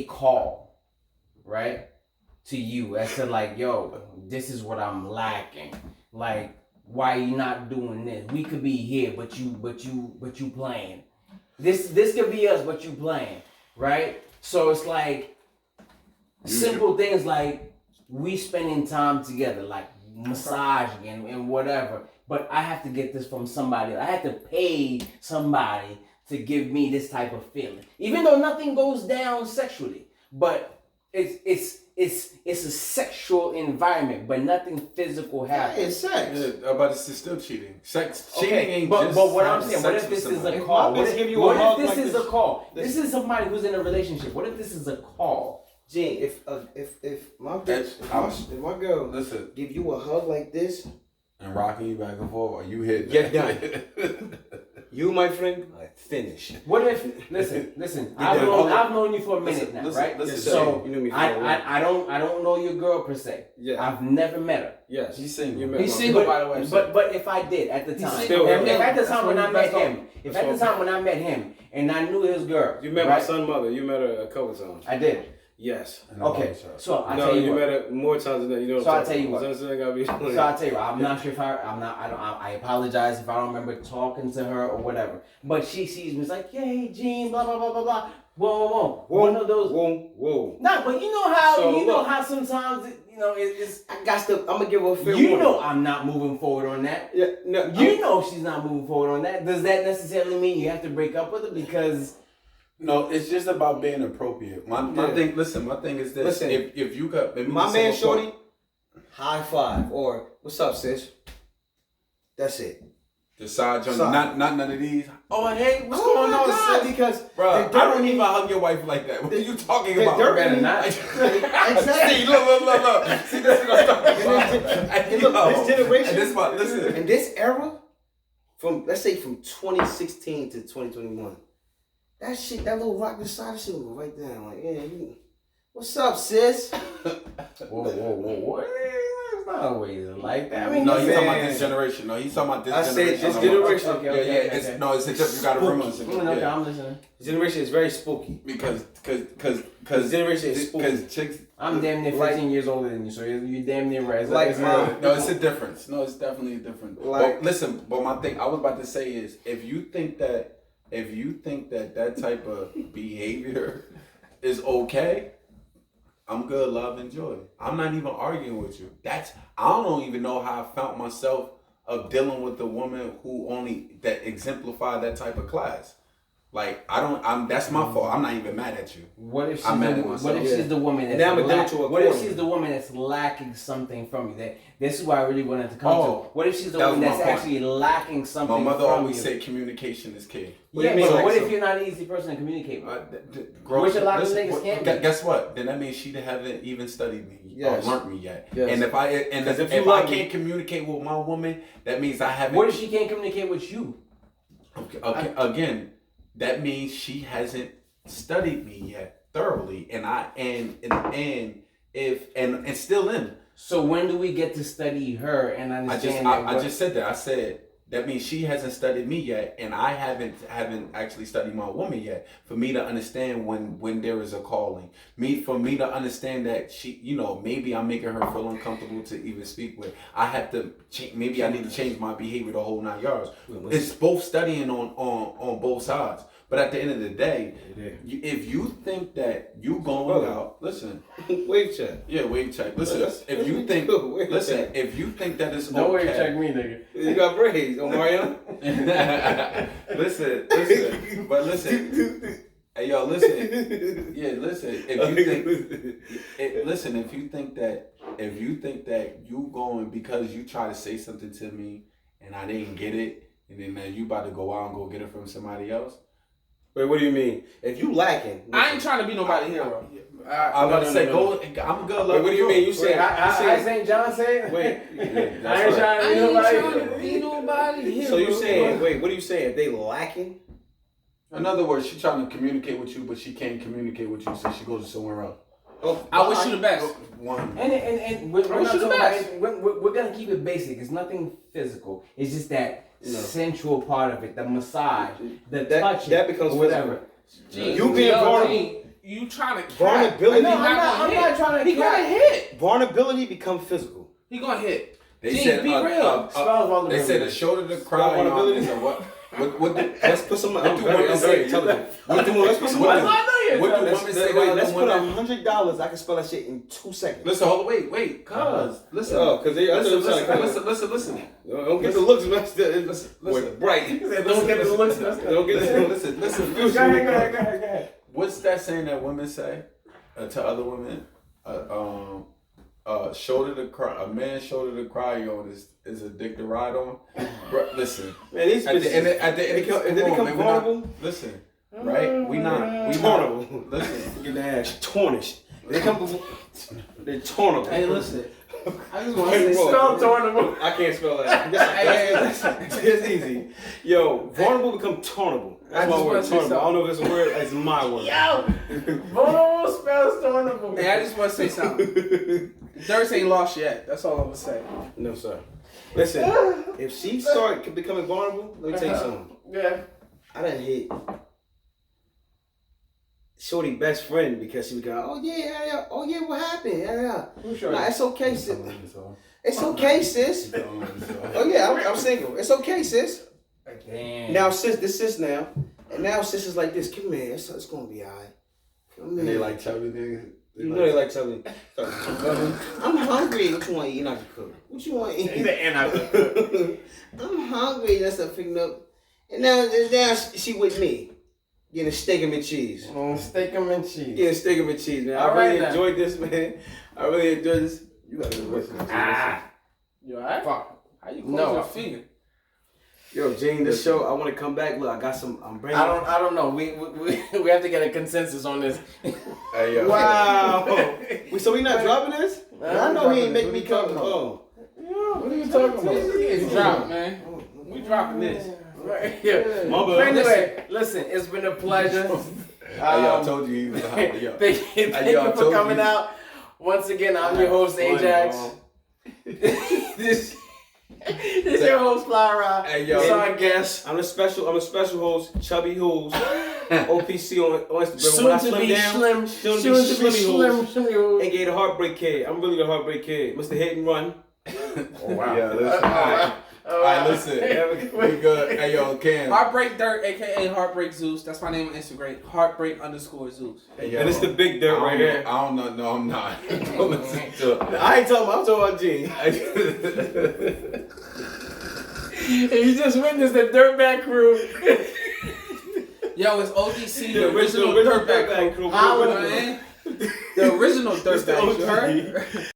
call, right, to you as to like, yo, this is what I'm lacking, like. Why you not doing this? We could be here, but you playing. This could be us, but you playing, right? So it's like simple things like we spending time together, like massaging and whatever. But I have to get this from somebody. I have to pay somebody to give me this type of feeling, even though nothing goes down sexually. But it's a sexual environment, but nothing physical happens. Yeah, it's sex. Yeah, but it's still cheating. Cheating ain't but what I'm saying, what if this is a call? What if this is a call? This is somebody who's in a relationship. What if this is a call? Gene, if my bitch, if my girl give you a hug like this and rocking you back and forth, or you hit get done. You, my friend, finish. What if? Listen. I've known you for a minute now, right? So you know me I don't know your girl per se. Yeah. I've never met her. Yes. He's single. He's single, by the way. But if I did at the time, if at the time when I met him, and I knew his girl, you met my son's mother. You met her a couple times. I did. Yes. Okay. So I tell you what. met her more times than that. You know. So I tell you what. So I tell you what. I'm not sure if I apologize if I don't remember talking to her or whatever. But she sees me. It's like, hey, Gene, blah blah blah blah blah. Whoa. One of those. Whoa. Nah, but you know how how sometimes it's. I'm gonna give her a fair. You know I'm not moving forward on that. Yeah. No. You know she's not moving forward on that. Does that necessarily mean you have to break up with her because? No, it's just about being appropriate. My thing is this. Listen, if you got my man shorty, high five or what's up, sis? That's it. The side joint, not none of these. Oh hey, what's going on, sis? Because bro, I don't even hug your wife like that. What are you talking about? They're better not. Exactly. See, look. See, this is what I'm talking about. This generation, listen. In this era, from 2016 to 2021. That shit, that little rock beside shit will go right down. Like, yeah, what's up, sis? Whoa. It's not always like that. I mean, no, he's talking about this generation. No, he's talking about this generation. I said this generation. Okay. It's just, you gotta remember. Okay, I'm listening. This generation is very spooky. Because this generation is spooky. Because chicks. I'm damn near 15 years older than you, so you're damn near right. No, it's a difference. No, it's definitely a difference. But listen, but my thing I was about to say is, if you think that type of behavior is okay, I'm good, love, and joy. I'm not even arguing with you. I don't even know how I found myself of dealing with a woman who that exemplified that type of class. Like that's my fault. I'm not even mad at you. What if she's the woman that's lacking something from you? This is why I really wanted to come to. What if she's the woman that's actually lacking something from you? My mother always said communication is key. What if you're not an easy person to communicate with? Which a lot of niggas can't be. Guess what? Then that means she haven't even studied me or learned me yet. Yes. And if I can't communicate with my woman, that means I haven't. What if she can't communicate with you? Okay. Again, that means she hasn't studied me yet thoroughly, and still in. So when do we get to study her and understand? I just said that. I said that means she hasn't studied me yet, and I haven't actually studied my woman yet. For me to understand when there is a calling, for me to understand that she, maybe I'm making her feel uncomfortable to even speak with. I have to maybe I need to change my behavior the whole 9 yards. It's both studying on both sides. But at the end of the day, if you think that you going out, listen, Wave check. Yeah, wave check. Listen, if you think, if you think that it's Don't okay, wave check me, nigga. You got braids on Mario. listen, but listen. Hey, yo, listen. Yeah, listen. If you think that you going because you try to say something to me and I didn't get it, and then you about to go out and go get it from somebody else. Wait, what do you mean? If you lacking, I ain't trying to be nobody hero. I'm about to say, go. I'm good. Wait, what do you mean? You said I St. John said. Wait, I ain't trying to be nobody hero. So you saying? Wait, what are you saying? If they lacking? In other words, she's trying to communicate with you, but she can't communicate with you, so she goes somewhere else. Oh, I wish you the best. One. And we're not talking about it. We're gonna keep it basic. It's nothing physical. It's just that sensual part of it, the massage, the touching, that becomes whatever. You being vulnerable. You trying to Vulnerability. No, I'm not trying to. He gonna hit. Vulnerability become physical. He gonna hit. They Gee, said be real. they said a shoulder to cry on. Vulnerability. Let's put some. I'm very intelligent. Let's put some. What do women say? Let's put $100. I can spell that shit in 2 seconds. Listen, hold on, wait, cuz. Listen. Oh, because they listen. Don't get the looks. Listen. Bright. Don't get the looks. Don't get the Listen. Go ahead. What's that saying that women say to other women? Shoulder to cry. A man's shoulder to cry on is a dick to ride on. Bro, listen, Man, these at the end, they become vulnerable. Listen, right? We not Vulnerable. Listen, Get the ass tarnished. They're tornable. Hey, listen. I just want to Hey, say bro. tornable. I can't spell that. It's easy. Yo, vulnerable become tornable. That's my word, tornable. I don't know if it's a word. It's my word. Yo, vulnerable spells tornable. Hey, I just want to say something. Dirks ain't lost yet. That's all I'm gonna say. No, sir. Listen, if she start becoming vulnerable, let me tell you something. Yeah. I done hit Shorty best friend because she was going, oh yeah, what happened? Yeah. Nah, it's okay, sis. It's okay, sis. Oh yeah, I'm single. It's okay, sis. Damn. Now sis now, and now sis is like this. Come here, it's gonna be alright. Come here. they like chubby niggas. You know they like telling. I'm hungry. What you want to eat? I can cook. What you want to eat? And I cook. I'm hungry. That's a picking up. And now she with me. Getting a steak and cheese. Steak and cheese. Getting a steak and cheese, man. I really enjoyed this, man. I really enjoyed this. You gotta listen to this. You alright? Fuck. How you close your finger? Yo, Jane, this show, I want to come back. Look, I got some. I'm bringing. I don't know. We have to get a consensus on this. Hey, yo. Wow. So we not dropping this? I know he ain't make me come. Oh. What are you talking about? It's dropped, man. We dropping this. Right. Yeah. Mama, Anyway, listen, it's been a pleasure. Hey, yo, I told you he was hot. Yo. Thank you for coming out. Once again, I'm your host, Ajax. This is your host, Fly Rod. Hey, yo. It's our guest. I'm a special host, Chubby Hools, OPC on Instagram. Soon When I to slim be down, slim. soon Soon to to be be slim. slim. And get a heartbreak kid. I'm really the heartbreak kid, Mr. Hit and Run. Oh, wow. Yeah, listen. All right, listen. We good. Hey, yo, Cam. Heartbreak Dirt, aka Heartbreak Zeus. That's my name on Instagram. Heartbreak_Zeus. Hey, yo, And it's the big dirt right here. I don't know. No, I'm not. Don't listen to it. I ain't talking about, I'm talking about G. You just witnessed the Dirtbag Crew. Yo, it's ODC, the original Dirtbag Crew. crew. Holla, man. The original Dirtbag, you heard?